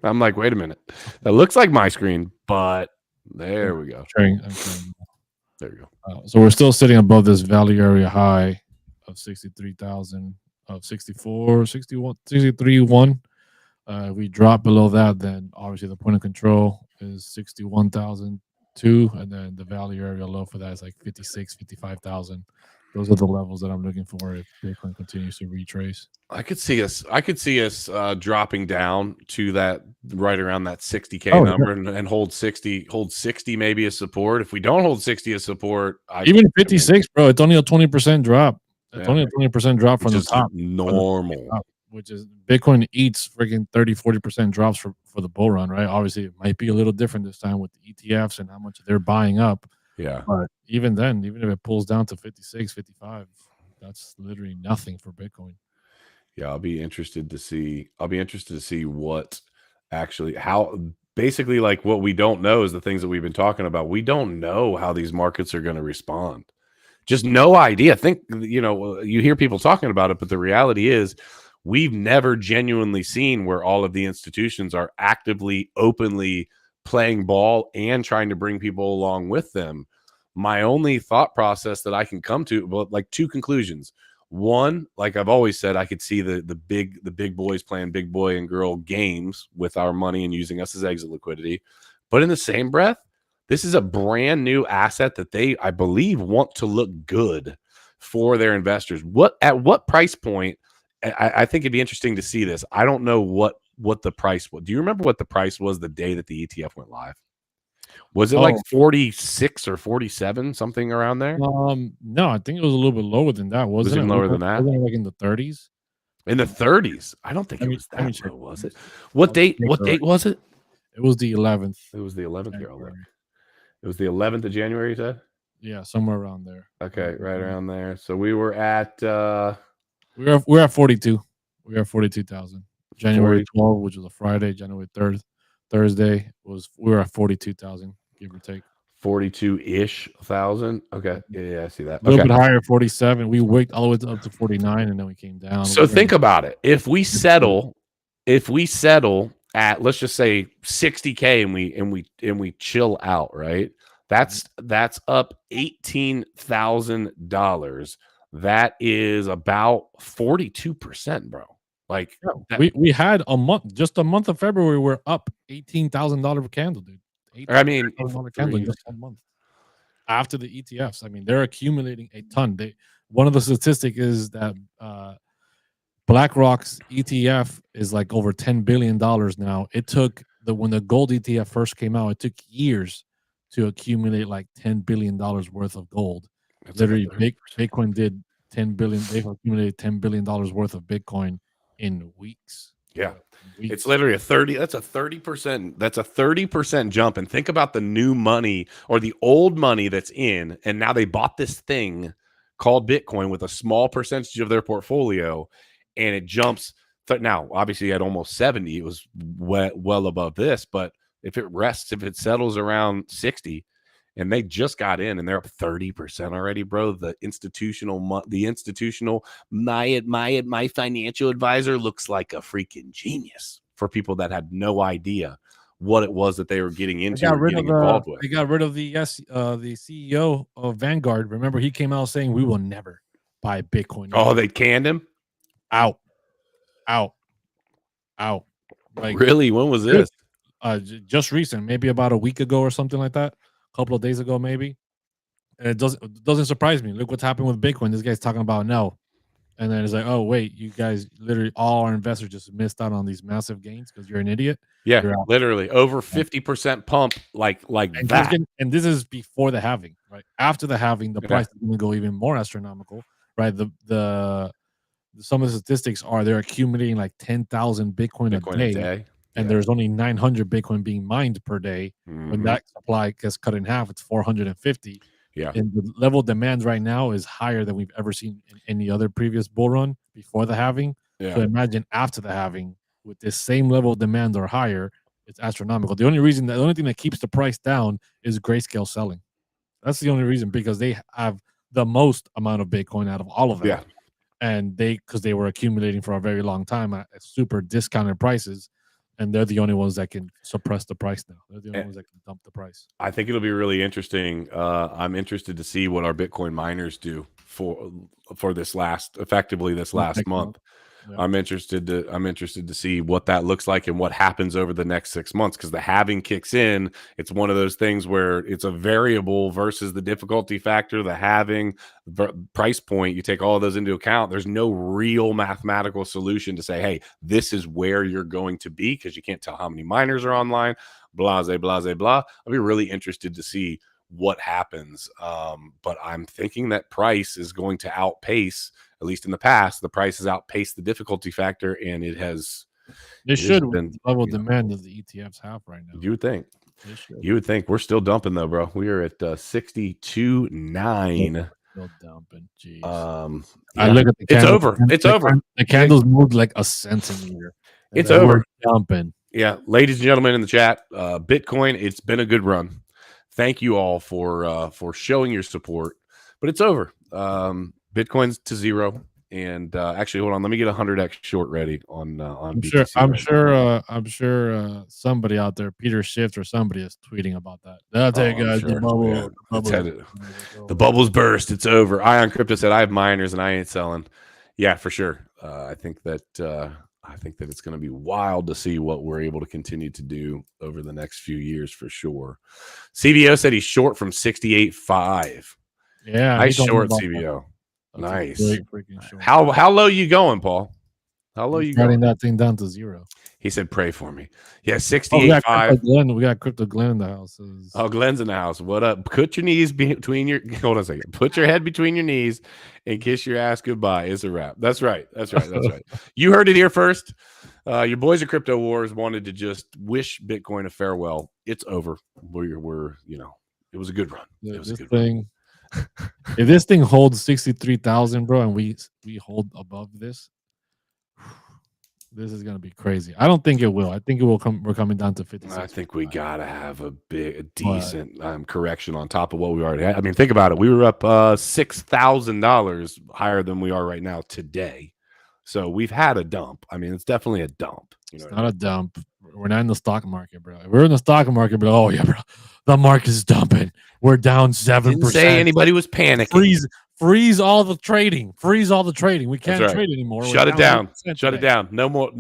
I'm like, wait a minute. That looks like my screen, but there we go. I'm sharing. There you go. So we're still sitting above this value area high of 63,000, of 64, 61, 63.1. If we drop below that, then obviously the point of control is 61,002, and then the value area low for that is like 56, 55,000. Those are the levels that I'm looking for if Bitcoin continues to retrace. I could see us dropping down to that right around that 60K number and hold 60 maybe as support. If we don't hold 60 as support, even 56, bro, it's only a 20% drop. It's only a 20% drop from the top. Normal. Which is Bitcoin eats freaking 30-40% drops for the bull run, right? Obviously, it might be a little different this time with the ETFs and how much they're buying up. Yeah. But even then, even if it pulls down to 56, 55, that's literally nothing for Bitcoin. Yeah, I'll be interested to see what actually, how basically, like, what we don't know is the things that we've been talking about. We don't know how these markets are going to respond. Just no idea. Think, you hear people talking about it, but the reality is we've never genuinely seen where all of the institutions are actively, openly playing ball and trying to bring people along with them. My only thought process that I can come to, well, like 2 conclusions. One, like I've always said, I could see the big boys playing big boy and girl games with our money and using us as exit liquidity. But in the same breath, this is a brand new asset that they, I believe, want to look good for their investors. At what price point? I think it'd be interesting to see this. I don't know what the price was. Do you remember what the price was the day that the ETF went live? Was it like 46 or 47, something around there? No, I think it was a little bit lower than that. Wasn't it lower than that? Wasn't it like in the 30s? In the 30s? I don't think it was that low, was it? What date was it? It was the 11th. It was the 11th here. It was the 11th of January, you said? Yeah, somewhere around there. Okay, right around there. So we were at we're at 42. We are 42,000. January 12th, which was a Friday, January 3rd, Thursday we were at 42,000, give or take. 42-ish thousand. Okay. Yeah, I see that. A little bit higher, 47. We wicked all the way up to 49, and then we came down. So think about it. If we settle at, let's just say 60K and we chill out, right? That's up $18,000. That is about 42%, bro. Like, we had just a month of February, we're up $18,000 per candle, dude. I mean, candle just 1 month after the ETFs. I mean, they're accumulating a ton. One of the statistics is that BlackRock's ETF is like over $10 billion now. It took when the gold ETF first came out, it took years to accumulate like $10 billion worth of gold. Literally, Bitcoin did 10 billion. They've accumulated $10 billion worth of Bitcoin in weeks. Yeah. It's literally that's a 30% jump. And think about the new money or the old money that's in, and now they bought this thing called Bitcoin with a small percentage of their portfolio, and it jumps. Now, obviously at almost 70, it was well above this, but if it settles around 60, and they just got in and they're up 30% already, bro. The institutional, my financial advisor looks like a freaking genius for people that had no idea what it was that they were getting into and getting involved with. They got rid of the CEO of Vanguard. Remember, he came out saying we will never buy Bitcoin. Oh, they canned him? Out. Like, really? When was this? Just recent, maybe about a week ago or something like that. A couple of days ago, maybe. And it doesn't surprise me. Look what's happened with Bitcoin. This guy's talking about no. And then it's like, oh, wait, you guys, literally all our investors just missed out on these massive gains because you're an idiot. Yeah, literally over 50% pump like that. And this is before the halving, right? After the halving, the price is going to go even more astronomical, right? The some of the statistics are they're accumulating like 10,000 Bitcoin a Bitcoin a day, day. and Yeah. there's only 900 Bitcoin being mined per day. When that supply gets cut in half, it's 450. Yeah. And the level of demand right now is higher than we've ever seen in any other previous bull run before the halving. Yeah. So imagine after the halving with this same level of demand or higher, it's astronomical. The only thing that keeps the price down is Grayscale selling. That's the only reason, because they have the most amount of Bitcoin out of all of them. Yeah. And because they were accumulating for a very long time at super discounted prices, and they're the only ones that can suppress the price now. They're the only ones that can dump the price. I think it'll be really interesting. I'm interested to see what our Bitcoin miners do for this last month. Yeah. I'm interested to see what that looks like and what happens over the next 6 months, because the halving kicks in. It's one of those things where it's a variable versus the difficulty factor, the halving, price point. You take all of those into account. There's no real mathematical solution to say, hey, this is where you're going to be, because you can't tell how many miners are online. Blase, blase, blah. I'll be really interested to see what happens. But I'm thinking that price is going to outpace, at least in the past, the price has outpaced the difficulty factor, and it has. They should, with the level of demand that the ETFs have right now. You would think. They should. You would think. We're still dumping though, bro. We are at 62.9. Still dumping. Jeez. Yeah. I look at the candles. It's over. The candles moved like a centimeter. It's over. We're dumping. Yeah, ladies and gentlemen in the chat, Bitcoin, it's been a good run. Thank you all for showing your support, but it's over. Bitcoin's to zero, and actually, hold on, let me get 100x short ready on BTC. I'm sure somebody out there, Peter Schiff or somebody, is tweeting about that. That's it, guys. Sure. The bubbles burst. It's over. Ion Crypto said, "I have miners and I ain't selling." Yeah, for sure. I think that it's going to be wild to see what we're able to continue to do over the next few years, for sure. CBO said he's short from 68.5. Yeah, nice short, CBO. Nice. Short. How low you going, Paul? How low you going? That thing down to zero. He said, "Pray for me." Yeah, 68.5. We got Crypto Glenn in the house. Oh, Glenn's in the house. What up? Put your knees between your. Hold on a second. Put your head between your knees and kiss your ass goodbye. It's a wrap. That's right. That's right. You heard it here first. Your boys at Crypto Wars wanted to just wish Bitcoin a farewell. It's over. We're it was a good run. It was a good run. If this thing holds 63,000, bro, and we hold above this. This is going to be crazy. I don't think it will. I think it will come. We're coming down to 56. I think we got to have a decent correction on top of what we already had. I mean, think about it. We were up $6,000 higher than we are right now today. So we've had a dump. I mean, it's definitely a dump. It's not a dump. We're not in the stock market, bro. If we're in the stock market, bro. Oh, yeah, bro. The market's dumping. We're down 7%. Didn't say anybody was panicking. Freeze all the trading. Freeze all the trading. We can't trade anymore. Shut it down. Shut it down. No more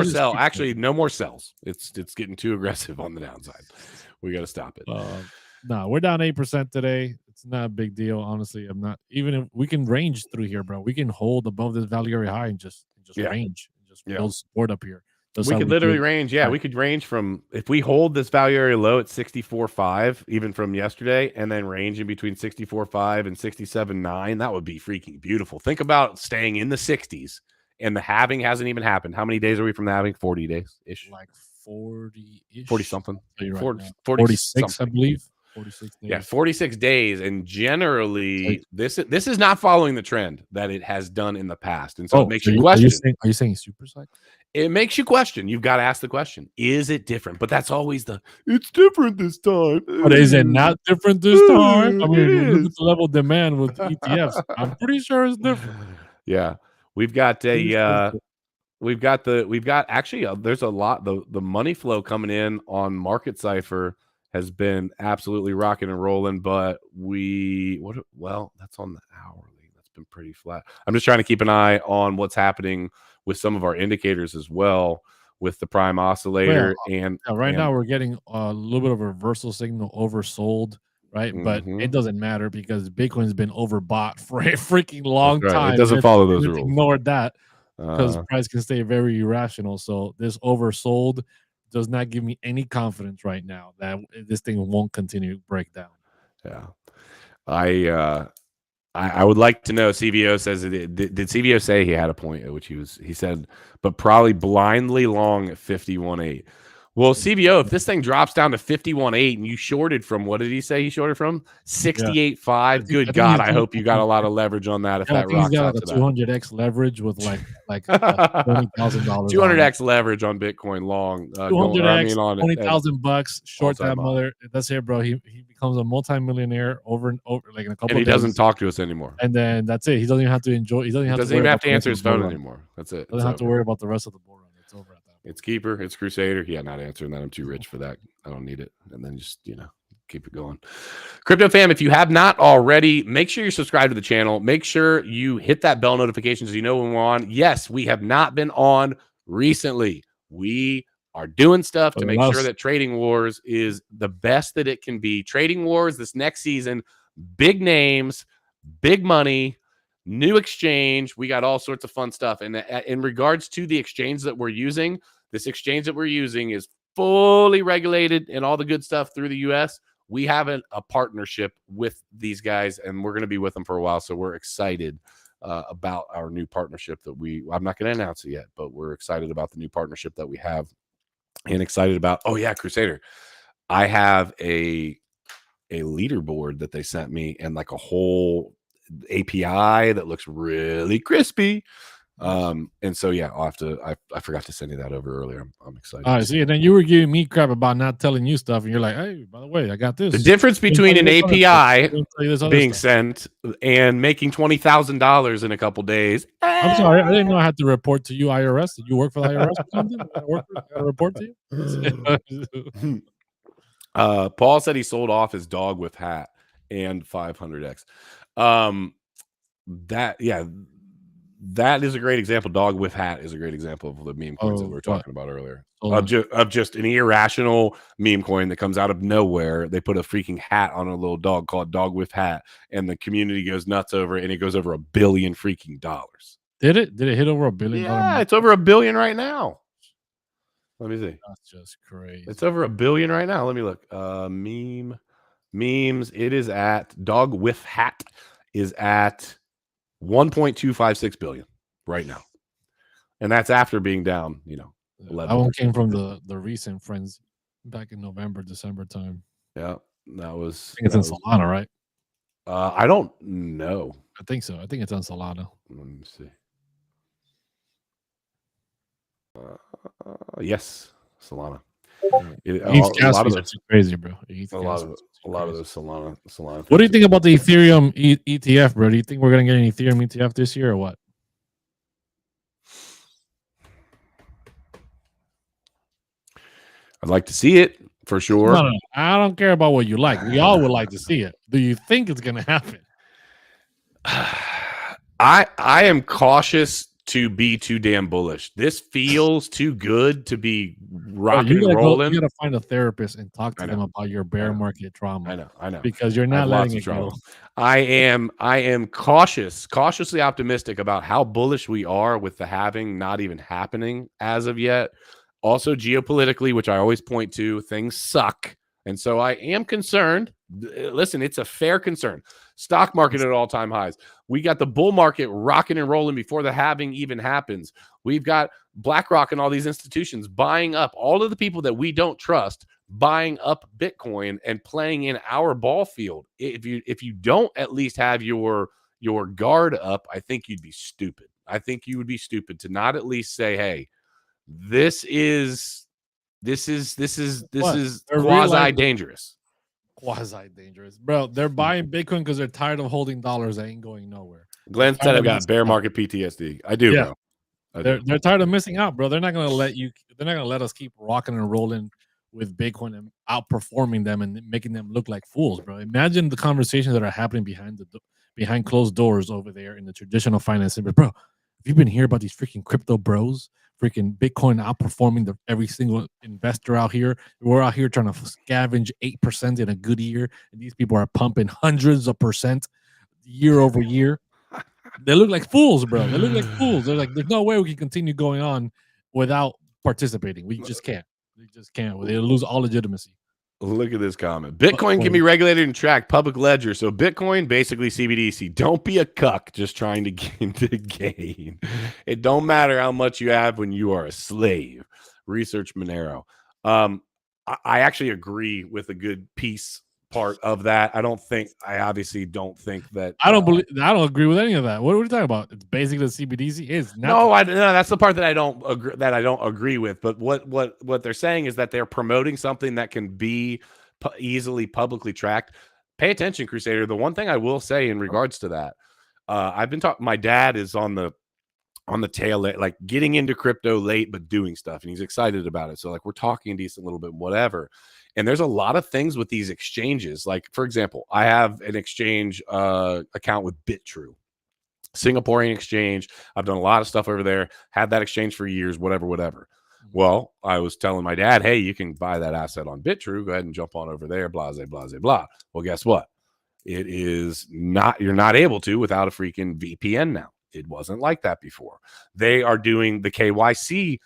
sell. Actually, no more sells. It's getting too aggressive on the downside. We got to stop it. No, we're down 8% today. It's not a big deal, honestly. I'm not, even if we can range through here, bro. We can hold above this value area high and just range, just build support up here. We could literally range. Yeah, we could range from, if we hold this value area low at 64.5, even from yesterday, and then range in between 64.5 and 67.9, that would be freaking beautiful. Think about staying in the 60s, and the halving hasn't even happened. How many days are we from the halving? 40 days ish. Like 40-ish. 40 something. 46, I believe. 46 days. Yeah, 46 days, and generally this is not following the trend that it has done in the past, and so it makes you question. Are you saying super cycle? It makes you question. You've got to ask the question: is it different? But that's always it's different this time. But is it not different this time? I mean, look at the level of demand with ETFs. I'm pretty sure it's different. Yeah, we've got actually there's a lot. The money flow coming in on Market Cipher has been absolutely rocking and rolling, but that's on the hourly. That's been pretty flat. I'm just trying to keep an eye on what's happening with some of our indicators as well, with the prime oscillator. Now we're getting a little bit of a reversal signal oversold, right? But it doesn't matter because Bitcoin's been overbought for a freaking long time. It doesn't follow those rules. Ignore that because price can stay very irrational. So this oversold does not give me any confidence right now that this thing won't continue to break down. Yeah. I would like to know. CVO says did CVO say he had a point at which he said, but probably blindly long at 51.8. Well, CVO, if this thing drops down to 51.8 and you shorted from, what did he say he shorted from? Yeah. 68.5. Good I think God, he's I got hope you got a lot of leverage on that if yeah, I that think he's rocks got out like a to that. 200x leverage with like $20,000. 200x leverage on Bitcoin long. 200x, on $20,000 short that all-time high. mother. That's it, bro. He becomes a multimillionaire over and over, like in a couple And he of days. doesn't talk to us anymore. And then that's it. He doesn't even have to enjoy. He doesn't He have doesn't to worry even have about to the rest answer of his the bull phone run. anymore. That's it. Doesn't have to worry about the rest of the bull run. It's over at that point. It's Keeper. It's Crusader. Yeah, not answering that. I'm too rich for that. I don't need it. And then just, keep it going. Crypto fam, if you have not already, make sure you're subscribed to the channel. Make sure you hit that bell notification so you know when we're on. Yes, we have not been on recently. We are doing stuff to make sure that Trading Wars is the best that it can be. Trading Wars this next season, big names, big money, new exchange. We got all sorts of fun stuff. And in regards to the exchange that we're using, this exchange that we're using is fully regulated and all the good stuff through the US. We have a partnership with these guys, and we're going to be with them for a while. So we're excited about our new partnership that I'm not going to announce it yet, but we're excited about the new partnership that we have and excited about. Oh yeah, Crusader. I have a leaderboard that they sent me and like a whole API that looks really crispy. And so yeah, I'll have to. I forgot to send you that over earlier. I'm excited. All right, see, and then you were giving me crap about not telling you stuff, and you're like, "Hey, by the way, I got this." The difference between an API being sent and making $20,000 in a couple days. I'm sorry, I didn't know I had to report to you, IRS. Did you work for the IRS or something? I gotta report to you. Paul said he sold off his dog with hat and 500x. That is a great example. Dog with hat is a great example of the meme coins that we were talking about earlier. Of just an irrational meme coin that comes out of nowhere. They put a freaking hat on a little dog called Dog with Hat, and the community goes nuts over it, and it goes over $1 billion freaking dollars. Did it? Did it hit over $1 billion? Yeah, it's over $1 billion right now. Let me see. That's just crazy. It's over $1 billion right now. Let me look. Memes. It is at Dog with Hat is at 1.256 billion right now, and that's after being down 11%. That one came from the recent friends back in November, December time. Yeah, that was. I think it's in Solana, right? I don't know. I think so. I think it's on Solana. Let me see. Yes, Solana. A lot of those crazy, bro. A lot of those Solana. What do you think about the Ethereum ETF, bro? Do you think we're gonna get an Ethereum ETF this year or what? I'd like to see it for sure. No, I don't care about what you like. We all would like to see it. Do you think it's gonna happen? I am cautious to be too damn bullish. This feels too good to be rocking and rolling. You gotta find a therapist and talk to them about your bear market trauma. I know. Because you're not letting it go. I am cautiously optimistic about how bullish we are with the halving not even happening as of yet. Also, geopolitically, which I always point to, things suck. And so I am concerned. Listen, it's a fair concern. Stock market at all-time highs. We got the bull market rocking and rolling before the halving even happens. We've got BlackRock and all these institutions buying up all of the people that we don't trust, buying up Bitcoin and playing in our ball field. If you don't at least have your guard up, I think you'd be stupid. I think you would be stupid to not at least say, hey, this is quasi dangerous. Quasi dangerous, bro. They're buying Bitcoin because they're tired of holding dollars that ain't going nowhere. Glenn said I've got bear market PTSD. I do, yeah. bro. They're tired of missing out, bro. They're not gonna let you. They're not gonna let us keep rocking and rolling with Bitcoin and outperforming them and making them look like fools, bro. Imagine the conversations that are happening behind closed doors over there in the traditional finance. But bro, have you been hearing about these freaking crypto bros? Freaking Bitcoin outperforming every single investor out here. We're out here trying to scavenge 8% in a good year, and these people are pumping hundreds of percent year over year. They look like fools, bro. They look like fools. They're like, there's no way we can continue going on without participating. We just can't. We just can't. They'll lose all legitimacy. Look at this comment. Bitcoin can be regulated and tracked, public ledger. So Bitcoin, basically CBDC. Don't be a cuck just trying to gain the gain. It don't matter how much you have when you are a slave. Research Monero. I actually agree with a good piece part of that. I obviously don't think that I don't agree with any of that. What are we talking about? It's basically the CBDC is not. No, that's the part that I don't agree with. But what they're saying is that they're promoting something that can be easily publicly tracked. Pay attention, Crusader. The one thing I will say in regards to that, I've been talking. My dad is on the tail, like getting into crypto late, but doing stuff, and he's excited about it. So like we're talking a decent little bit, whatever. And there's a lot of things with these exchanges. Like for example, I have an exchange account with BitTrue. Singaporean exchange. I've done a lot of stuff over there, had that exchange for years, whatever. Well, I was telling my dad, hey, you can buy that asset on BitTrue. Go ahead and jump on over there, blah, blah. Well, guess what? It is not, you're not able to without a freaking VPN now. It wasn't like that before. They are doing the KYC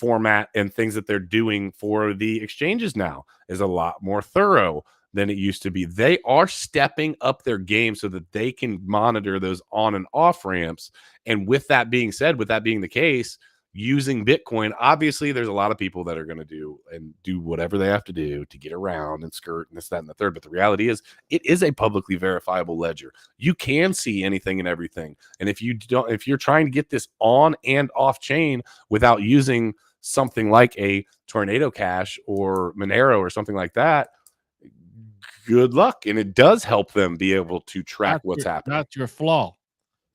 format and things that they're doing for the exchanges now is a lot more thorough than it used to be. They are stepping up their game so that they can monitor those on and off ramps. And with that being said, with that being the case, using Bitcoin, obviously there's a lot of people that are going to do whatever they have to do to get around and skirt and this, that, and the third. But the reality is it is a publicly verifiable ledger. You can see anything and everything. And if you're trying to get this on and off chain without using something like a Tornado Cash or Monero or something like that, good luck. And it does help them be able to track what's happening. That's your flaw.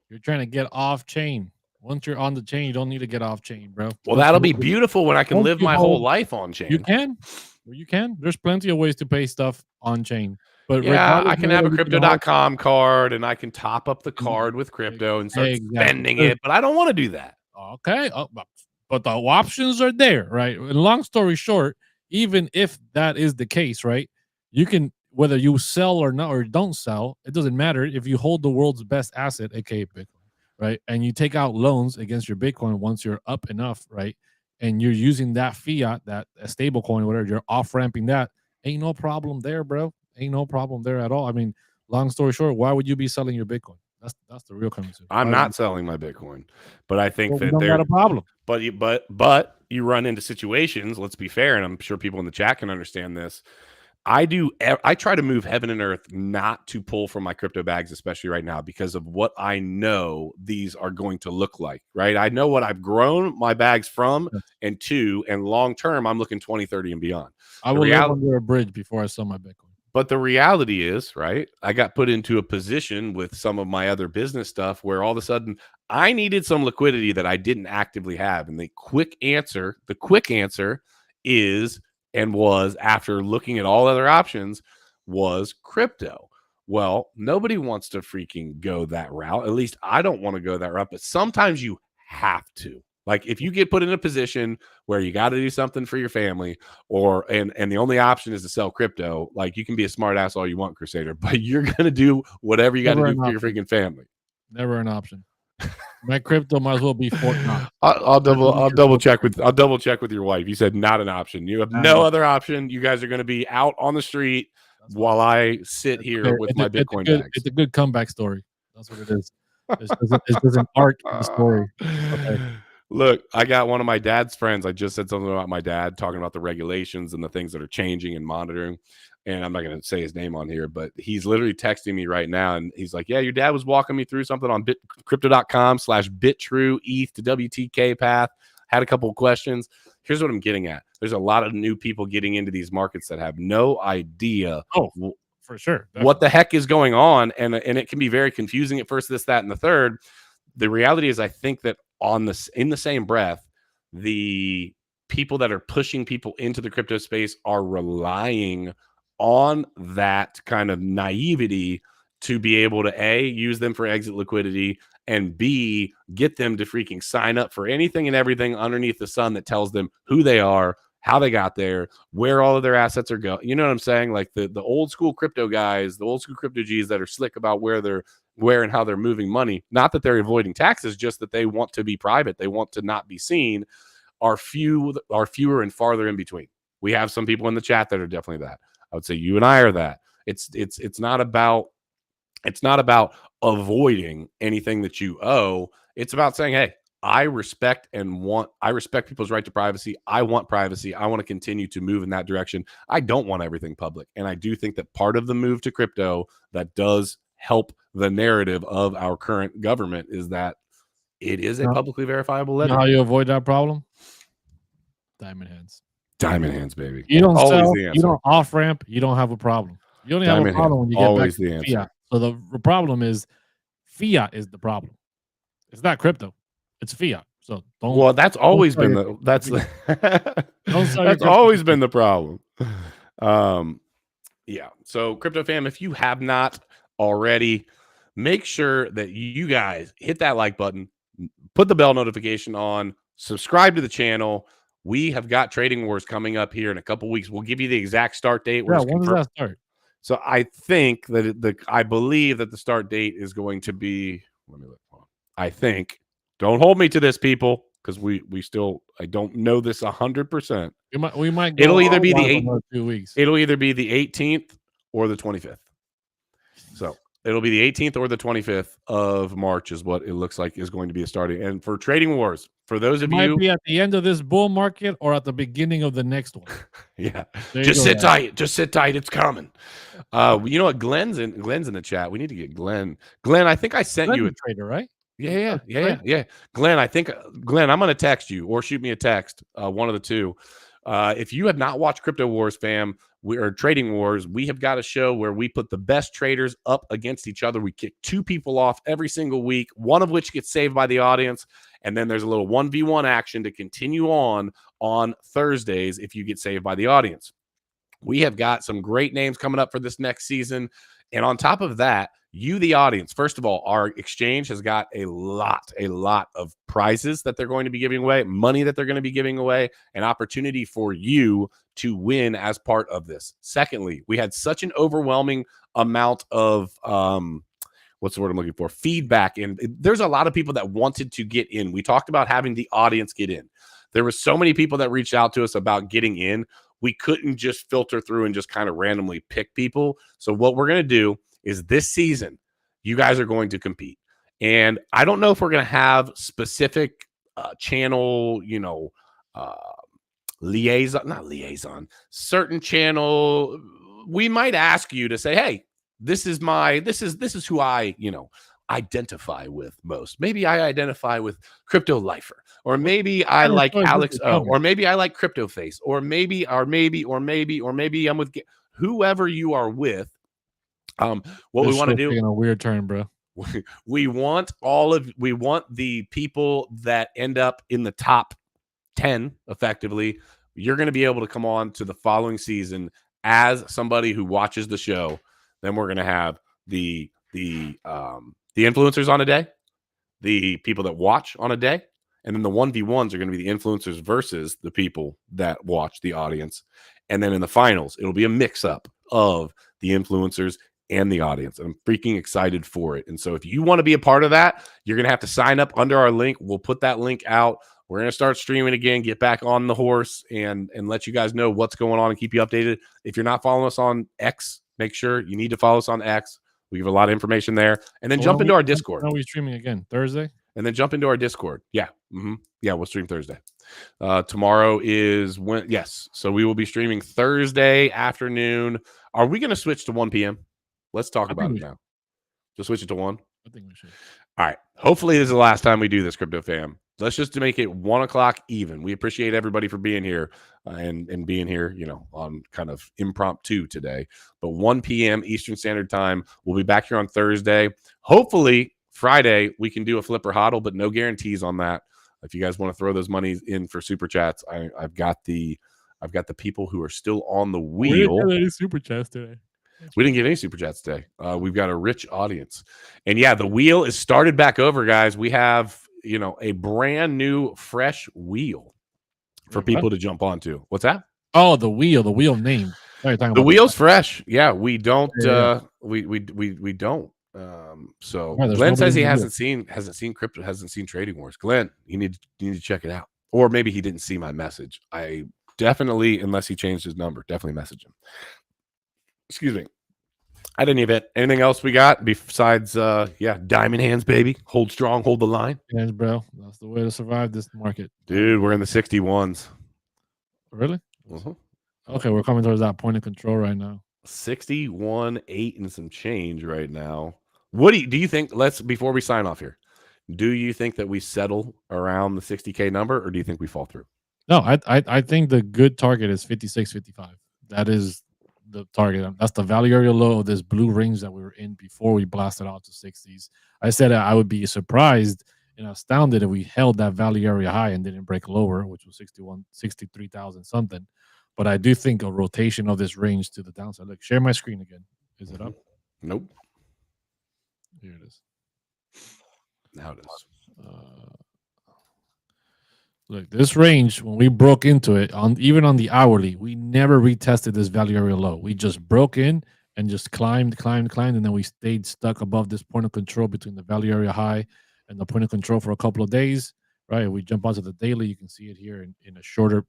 You're trying to get off chain. Once you're on the chain, you don't need to get off chain, bro. Well, that'll be beautiful when I can live my whole life on chain. You can. You can. There's plenty of ways to pay stuff on chain. But yeah, I can have a crypto.com card and I can top up the card with crypto and start spending it, but I don't want to do that. Okay. But the options are there, right? And long story short, even if that is the case, right? You can, whether you sell or not, or don't sell, it doesn't matter. If you hold the world's best asset, aka Bitcoin, right? And you take out loans against your Bitcoin once you're up enough, right? And you're using that fiat, that a stable coin, whatever, you're off ramping that. Ain't no problem there, bro. Ain't no problem there at all. I mean, long story short, why would you be selling your Bitcoin? That's the real conversation. I'm not selling my Bitcoin, but I think that there's a problem. But you run into situations. Let's be fair, and I'm sure people in the chat can understand this. I try to move heaven and earth not to pull from my crypto bags, especially right now, because of what I know these are going to look like, right? I know what I've grown my bags from and to, and long term, I'm looking 20, 30 and beyond. I will live under a bridge before I sell my Bitcoin. But the reality is, right, I got put into a position with some of my other business stuff where all of a sudden I needed some liquidity that I didn't actively have. And the quick answer is, and was, after looking at all other options, was crypto. Well, nobody wants to freaking go that route. At least I don't want to go that route, but sometimes you have to. Like if you get put in a position where you got to do something for your family, and the only option is to sell crypto, like you can be a smart ass all you want, Crusader, but you're going to do whatever you got to do for your freaking family. Never an option. My crypto might as well be Fort Knox. I'll double check with your wife. You said not an option. You have no other option. You guys are going to be out on the street while I sit here with my Bitcoin bags. It's a good comeback story. That's what it is. It's just an arc in the story. Okay. Look, I got one of my dad's friends. I just said something about my dad talking about the regulations and the things that are changing and monitoring. And I'm not going to say his name on here, but he's literally texting me right now. And he's like, yeah, your dad was walking me through something on crypto.com/BitTrue ETH to WTK path. Had a couple of questions. Here's what I'm getting at. There's a lot of new people getting into these markets that have no idea. Oh, for sure. Definitely. What the heck is going on. And it can be very confusing at first, this, that, and the third. The reality is I think that in the same breath, the people that are pushing people into the crypto space are relying on that kind of naivety to be able to A, use them for exit liquidity, and B, get them to freaking sign up for anything and everything underneath the sun that tells them who they are, how they got there, where all of their assets are going. You know what I'm saying? Like the old school crypto guys, the old school crypto G's that are slick about where and how they're moving money. Not that they're avoiding taxes, just that they want to be private. They want to not be seen. Are fewer and farther in between. We have some people in the chat that are definitely that. I would say you and I are that. It's not about avoiding anything that you owe. It's about saying, hey, I respect people's right to privacy. I want privacy. I want to continue to move in that direction. I don't want everything public. And I do think that part of the move to crypto that does help the narrative of our current government is that it is a publicly verifiable ledger. You know how you avoid that problem? Diamond hands. Diamond hands, baby. You don't always sell, the answer. you don't off ramp, you don't have a problem. You only have a problem when you get back to fiat. So the problem is fiat is the problem. It's not crypto. It's fiat. So don't. Well, that's always been that's always been the problem. Yeah. So crypto fam, if you have not already, make sure that you guys hit that like button, put the bell notification on, subscribe to the channel. We have got Trading Wars coming up here in a couple weeks. We'll give you the exact start date. Yeah, when does that start? So I think that I believe that the start date is going to be. Let me look. I think. Don't hold me to this, people, because I don't know this 100%. We might. Go it'll either be the 8 2 weeks. It'll either be the 18th or the 25th. So it'll be the 18th or the 25th of March is what it looks like is going to be a starting. And for Trading Wars, for those of you, might be at the end of this bull market or at the beginning of the next one. Yeah, just sit tight. Just sit tight. It's coming. You know what? Glenn's in the chat. We need to get Glenn. Glenn, I think I sent you a trader, right? Yeah. Glenn, I'm going to text you or shoot me a text. One of the two. If you have not watched Crypto Wars, fam, or Trading Wars, we have got a show where we put the best traders up against each other. We kick 2 people off every single week, one of which gets saved by the audience. And then there's a little 1v1 action to continue on Thursdays if you get saved by the audience. We have got some great names coming up for this next season. And on top of that, you, the audience, first of all, our exchange has got a lot of prizes that they're going to be giving away, money that they're going to be giving away, an opportunity for you to win as part of this. Secondly, we had such an overwhelming amount of what's the word I'm looking for? Feedback. And there's a lot of people that wanted to get in. We talked about having the audience get in. There were so many people that reached out to us about getting in. We couldn't just filter through and just kind of randomly pick people. So what we're going to do is this season, you guys are going to compete. And I don't know if we're going to have specific channel, certain channel. We might ask you to say, hey, this is who I, identify with most. Maybe I identify with Crypto Lifer, or maybe I like Alex O, or maybe I like Crypto Face, or maybe I'm with whoever you are with. What we want to do, taking a weird turn, bro. We want the people that end up in the top 10 effectively. You're going to be able to come on to the following season as somebody who watches the show. Then we're going to have the influencers on a day, the people that watch on a day, and then the 1v1s are going to be the influencers versus the people that watch, the audience. And then in the finals, it'll be a mix-up of the influencers and the audience. I'm freaking excited for it. And so if you want to be a part of that, you're going to have to sign up under our link. We'll put that link out. We're going to start streaming again, get back on the horse, and let you guys know what's going on and keep you updated. If you're not following us on X, make sure you need to follow us on X. We give a lot of information there. And then jump into our Discord. When are we streaming again? Thursday? And then jump into our Discord. Yeah. Yeah, we'll stream Thursday. Tomorrow is when, yes. So we will be streaming Thursday afternoon. Are we going to switch to 1 p.m.? Let's talk about it now. Just switch it to 1. I think we should. All right. Hopefully this is the last time we do this, Crypto fam. Let's just make it 1 o'clock even. We appreciate everybody for being here and being here, on kind of impromptu today. But 1 p.m. Eastern Standard Time. We'll be back here on Thursday. Hopefully Friday we can do a flipper hodl, but no guarantees on that. If you guys want to throw those monies in for super chats, I've got the people who are still on the wheel. We didn't get any super chats today. We didn't get any super chats today. We've got a rich audience, and yeah, the wheel is started back over, guys. We have a brand new fresh wheel for people to jump onto. What's that? Oh, the wheel name. The wheel's fresh. Yeah, we don't. We don't. So Glenn says he hasn't seen Trading Wars. Glenn, you need to check it out. Or maybe he didn't see my message. I definitely, unless he changed his number, definitely message him. Excuse me. At any event, anything else we got besides, diamond hands, baby? Hold strong, hold the line. Yes, bro. That's the way to survive this market. Dude, we're in the 61s. Really? Uh-huh. Okay, we're coming towards that point of control right now. 61.8 and some change right now. What do you think? Before we sign off here, do you think that we settle around the 60K number, or do you think we fall through? No, I think the good target is 56, 55. That is the target. That's the value area low of this blue range that we were in before we blasted out to 60s. I said I would be surprised and astounded if we held that value area high and didn't break lower, which was 63,000 something. But I do think a rotation of this range to the downside. Look, share my screen again. Is it up? Nope. Here it is. Now it is. Look, this range, when we broke into it, even on the hourly, we never retested this value area low. We just broke in and just climbed, and then we stayed stuck above this point of control between the value area high and the point of control for a couple of days. Right? We jump onto the daily. You can see it here in a shorter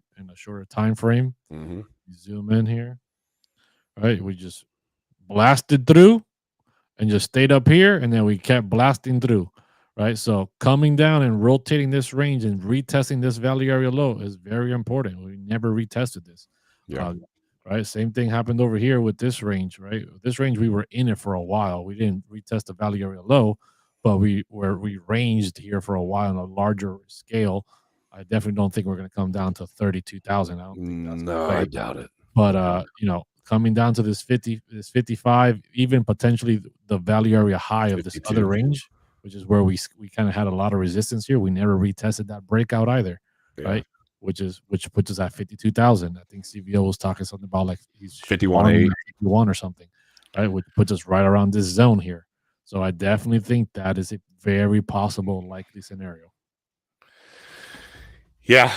time frame. Mm-hmm. Zoom in here. Right? We just blasted through and just stayed up here, and then we kept blasting through. Right, so coming down and rotating this range and retesting this value area low is very important. We never retested this. Yeah. Right. Same thing happened over here with this range. Right, this range we were in it for a while. We didn't retest the value area low, but we ranged here for a while on a larger scale. I definitely don't think we're going to come down to 32,000. I don't think that's I doubt it. But coming down to this 55, even potentially the value area high of 52. This other range, which is where we kind of had a lot of resistance here. We never retested that breakout either, right? Which puts us at 52,000. I think CVO was talking something about like he's 51.8, 51 or something, right? Which puts us right around this zone here. So I definitely think that is a very possible likely scenario. Yeah,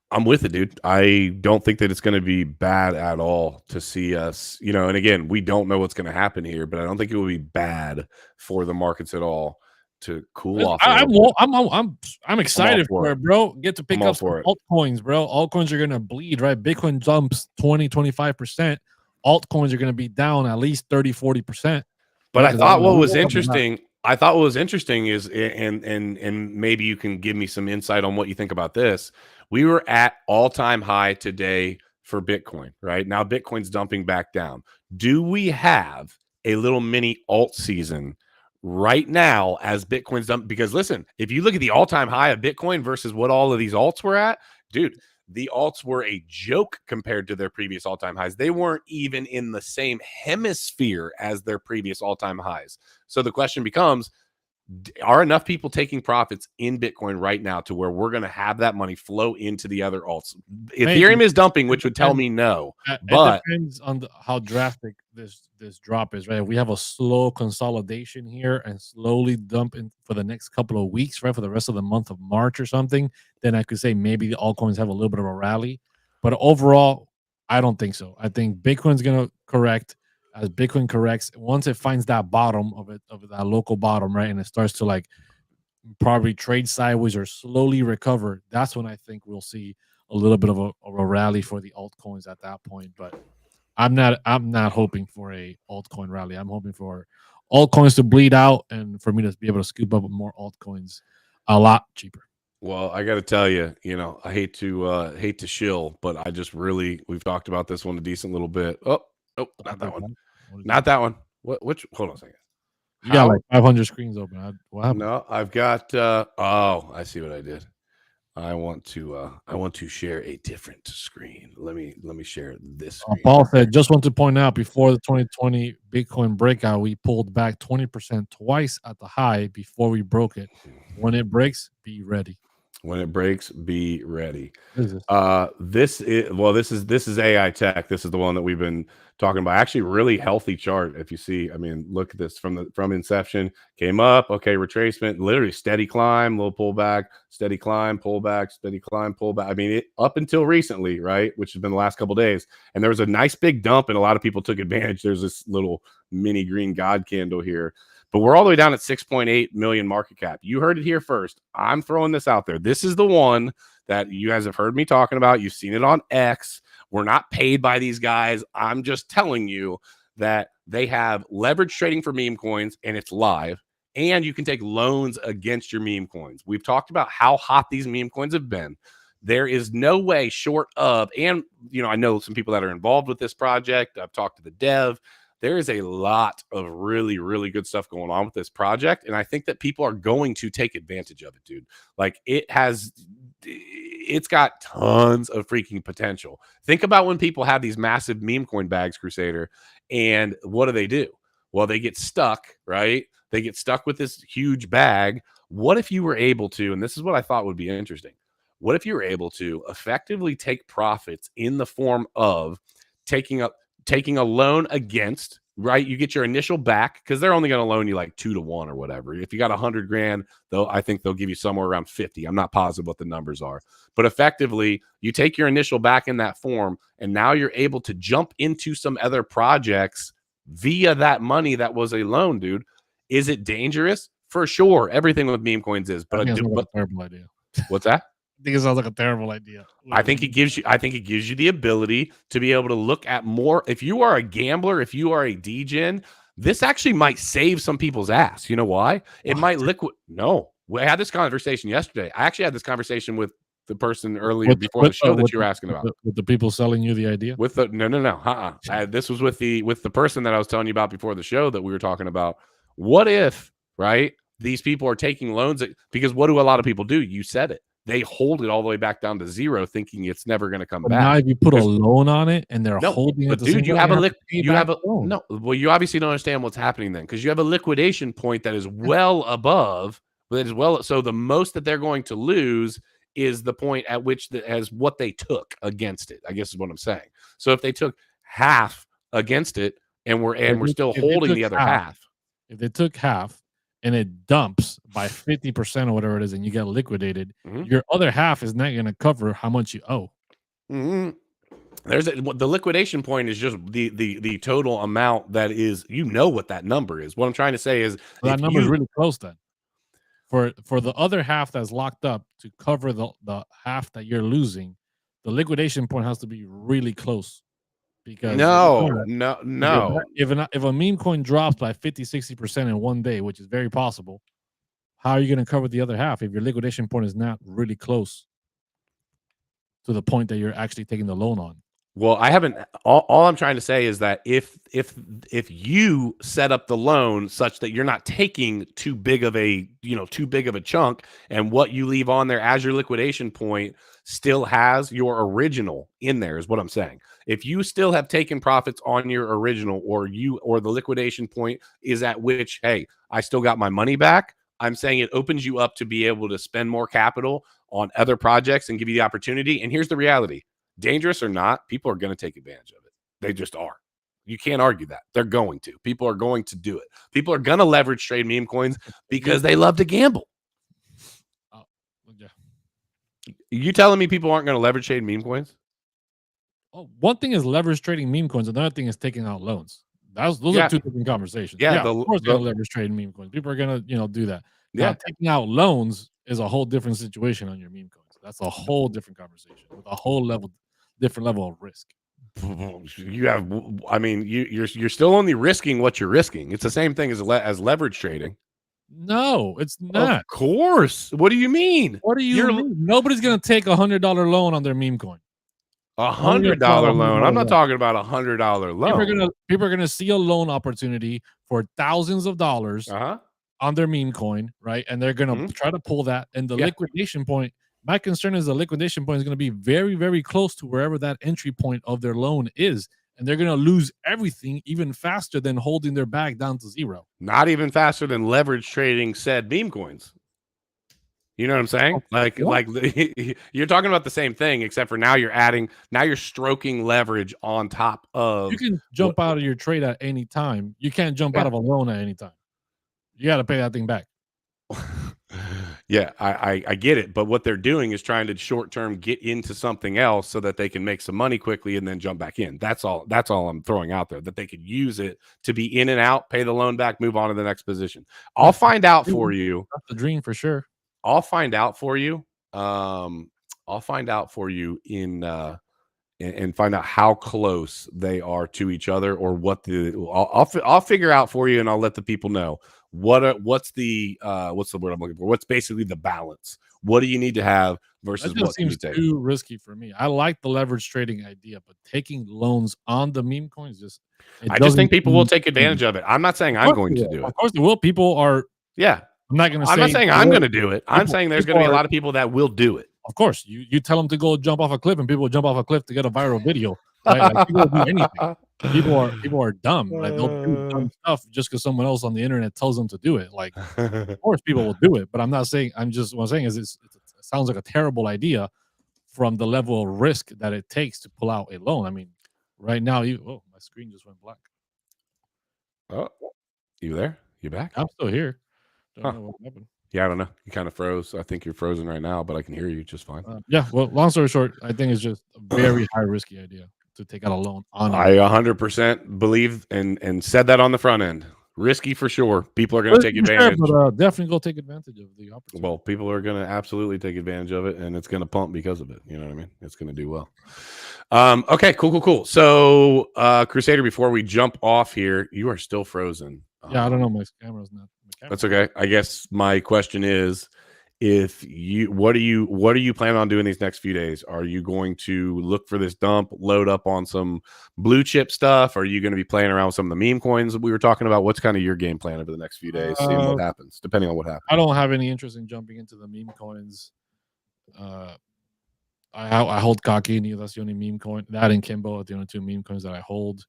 I'm with it, dude. I don't think that it's going to be bad at all to see us, and again, we don't know what's going to happen here, but I don't think it will be bad for the markets at all to cool off. I'm excited for it, bro. Get to pick up some altcoins, bro. Altcoins are going to bleed, right? Bitcoin jumps 20-25%. Altcoins are going to be down at least 30-40%. But I thought what was interesting is, and maybe you can give me some insight on what you think about this. We were at all-time high today for Bitcoin, right? Now Bitcoin's dumping back down. Do we have a little mini alt season right now as Bitcoin's dumping? Because listen, if you look at the all-time high of Bitcoin versus what all of these alts were at, dude, the alts were a joke compared to their previous all-time highs. They weren't even in the same hemisphere as their previous all-time highs. So the question becomes, are enough people taking profits in Bitcoin right now to where we're going to have that money flow into the other alts? Ethereum is dumping, which would tell me no. But it depends on how drastic this drop is, right? If we have a slow consolidation here and slowly dump in for the next couple of weeks, right, for the rest of the month of March or something, then I could say maybe the altcoins have a little bit of a rally. But overall, I don't think so. I think Bitcoin's going to correct. As Bitcoin corrects, once it finds that bottom of that local bottom, right, and it starts to like probably trade sideways or slowly recover, that's when I think we'll see a little bit of a rally for the altcoins at that point. But I'm not hoping for a altcoin rally. I'm hoping for altcoins to bleed out and for me to be able to scoop up more altcoins a lot cheaper. Well, I got to tell you, I hate to shill, but we've talked about this one a decent little bit. Oh, not that one. Not that one. Hold on a second. You got like 500 screens open. What happened? No, I've got I see what I did. I want to share a different screen. Let me share this screen. Paul said, just want to point out, before the 2020 Bitcoin breakout, we pulled back 20% twice at the high before we broke it. When it breaks, be ready. When it breaks, be ready. This is AI tech. This is the one that we've been talking about. Actually, really healthy chart. If you see, I mean, look at this from inception. Came up, okay, retracement, literally steady climb, little pullback, steady climb, pullback, steady climb, pullback. I mean, it up until recently, right, which has been the last couple of days, and there was a nice big dump, and a lot of people took advantage. There's this little mini green God candle here. but we're all the way down at 6.8 million market cap. You heard it here first. I'm throwing this out there. This is the one that you guys have heard me talking about. You've seen it on X. We're not paid by these guys. I'm just telling you that they have leverage trading for meme coins, and it's live. And you can take loans against your meme coins. We've talked about how hot these meme coins have been. There is no way short of, and I know some people that are involved with this project. I've talked to the dev. There is a lot of really, really good stuff going on with this project. And I think that people are going to take advantage of it, dude. Like it's got tons of freaking potential. Think about when people have these massive meme coin bags, Crusader, and what do? Well, they get stuck, right? They get stuck with this huge bag. What if you were able to, and this is what I thought would be interesting, what if you were able to effectively take profits in the form of taking a loan against, right? You get your initial back because they're only going to loan you like 2 to 1 or whatever. If you got 100 grand, though, I think they'll give you somewhere around 50. I'm not positive what the numbers are, but effectively you take your initial back in that form, and now you're able to jump into some other projects via that money that was a loan, dude. Is it dangerous? For sure. Everything with meme coins is, but I think it's like a terrible idea. What's that? I think it sounds like a terrible idea. I think it gives you the ability to be able to look at more. If you are a gambler, if you are a degen, this actually might save some people's ass. You know why? It might liquid. No, we had this conversation yesterday. I actually had this conversation with the person earlier before the show that you were asking about. With the people selling you the idea? With the no. This was with the person that I was telling you about before the show that we were talking about. What if, right? These people are taking loans because what do a lot of people do? You said it. They hold it all the way back down to zero, thinking it's never going to come back. Now, if you put a loan on it and they're holding it, dude, you obviously don't understand what's happening then, because you have a liquidation point that is well above, but as well. So the most that they're going to lose is the point at which as what they took against it, I guess is what I'm saying. So if they took half against it and we're still holding the other half, if they took half and it dumps by 50% or whatever it is, and you get liquidated, your other half is not going to cover how much you owe. The liquidation point is just the total amount that is, what that number is. What I'm trying to say is that number is really close then. For the other half that's locked up to cover the half that you're losing, the liquidation point has to be really close. Because no. If a meme coin drops by 50-60% in one day, which is very possible, how are you going to cover the other half if your liquidation point is not really close to the point that you're actually taking the loan on? Well, I haven't. All I'm trying to say is that if you set up the loan such that you're not taking too big of a chunk, and what you leave on there as your liquidation point still has your original in there, is what I'm saying. If you still have taken profits on your original, or the liquidation point is at which, hey, I still got my money back, I'm saying it opens you up to be able to spend more capital on other projects and give you the opportunity. And here's the reality. Dangerous or not, people are going to take advantage of it. They just are. You can't argue that. They're going to. People are going to do it. People are going to leverage trade meme coins because they love to gamble. Oh, yeah. You telling me people aren't going to leverage trade meme coins? Oh, one thing is leverage trading meme coins. Another thing is taking out loans. Those are two different conversations. Yeah, of course, they're going to leverage trade meme coins. People are going to do that. Yeah, now, taking out loans is a whole different situation on your meme coins. That's a whole different conversation with a whole different level of risk. You're still only risking what you're risking. It's the same thing as leverage trading. No, it's not. Of course. What do you mean? What do you mean? Nobody's going to take $100 loan on their meme coin. $100 loan. I'm not talking about $100 loan. People are gonna see a loan opportunity for thousands of dollars on their meme coin, right? And they're gonna try to pull that. And the liquidation point, my concern is the liquidation point is gonna be very, very close to wherever that entry point of their loan is. And they're gonna lose everything even faster than holding their bag down to zero. Not even faster than leverage trading said meme coins. You know what I'm saying? Like you're talking about the same thing, except for now you're stroking leverage on top of. You can jump out of your trade at any time. You can't jump out of a loan at any time. You got to pay that thing back. Yeah, I get it, but what they're doing is trying to short term get into something else so that they can make some money quickly and then jump back in. That's all. That's all I'm throwing out there. That they could use it to be in and out, pay the loan back, move on to the next position. I'll find out for you. That's the dream for sure. I'll find out for you. I'll find out for you in and find out how close they are to each other, or what the I'll figure out for you, and I'll let the people know what's the word I'm looking for. What's basically the balance? What do you need to have versus That just what can you seems take? too risky for me. I like the leverage trading idea, but taking loans on the meme coins I just think people will take advantage of it. I'm not saying I'm going to do Of it. course they will. People are. Yeah, I'm not going to say. I'm not saying I'm going to do it. I'm saying there's going to be a are. lot of people that will do it. Of course, you tell them to go jump off a cliff, and people will jump off a cliff to get a viral video, right? Like, people will do anything. People are dumb. Like, they'll do dumb stuff just because someone else on the internet tells them to do it. Like, of course, people will do it. But I'm not saying. What I'm saying is, it sounds like a terrible idea from the level of risk that it takes to pull out a loan. I mean, right now, my screen just went black. Oh, you there? You back? I'm still here. Don't know what happened. Yeah, I don't know. You kind of froze. I think you're frozen right now, but I can hear you just fine. Yeah. Well, long story short, I think it's just a very high risky idea to take out a loan on. I 100% believe and said that on the front end. Risky for sure. People are going to take advantage. But definitely go take advantage of the opportunity. Well, people are going to absolutely take advantage of it, and it's going to pump because of it. You know what I mean? It's going to do well. Okay, cool. So, Crusader, before we jump off here, you are still frozen. Yeah, I don't know. My camera's not. That's okay. I guess my question is, what are you planning on doing these next few days? Are you going to look for this dump, load up on some blue chip stuff? Are you going to be playing around with some of the meme coins that we were talking about? What's kind of your game plan over the next few days, seeing what happens, depending on what happens? I don't have any interest in jumping into the meme coins. I hold Kakini. That's the only meme coin. That and Kimbo are the only two meme coins that I hold.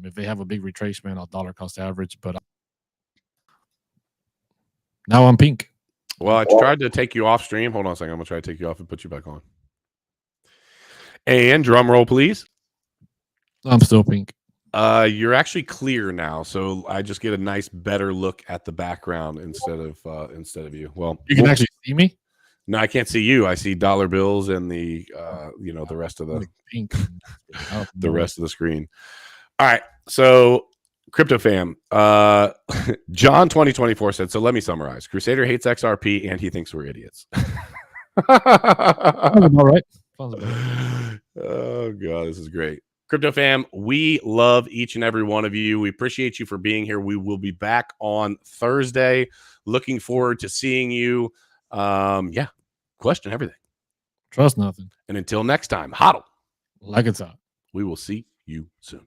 If they have a big retracement, I'll dollar cost average. But now I'm pink. Well, I tried to take you off stream. Hold on a second. I'm going to try to take you off and put you back on. And drum roll, please. I'm still pink. You're actually clear now, so I just get a nice, better look at the background instead of you. Well, you can actually see me. No, I can't see you. I see dollar bills and the the rest of the pink, the rest of the screen. All right, so Crypto fam, John 2024 said, so let me summarize. Crusader hates XRP and he thinks we're idiots. All right. Oh, God, this is great. Crypto fam, we love each and every one of you. We appreciate you for being here. We will be back on Thursday. Looking forward to seeing you. Yeah, question everything. Trust nothing. And until next time, Hoddle. Like it's out. We will see you soon.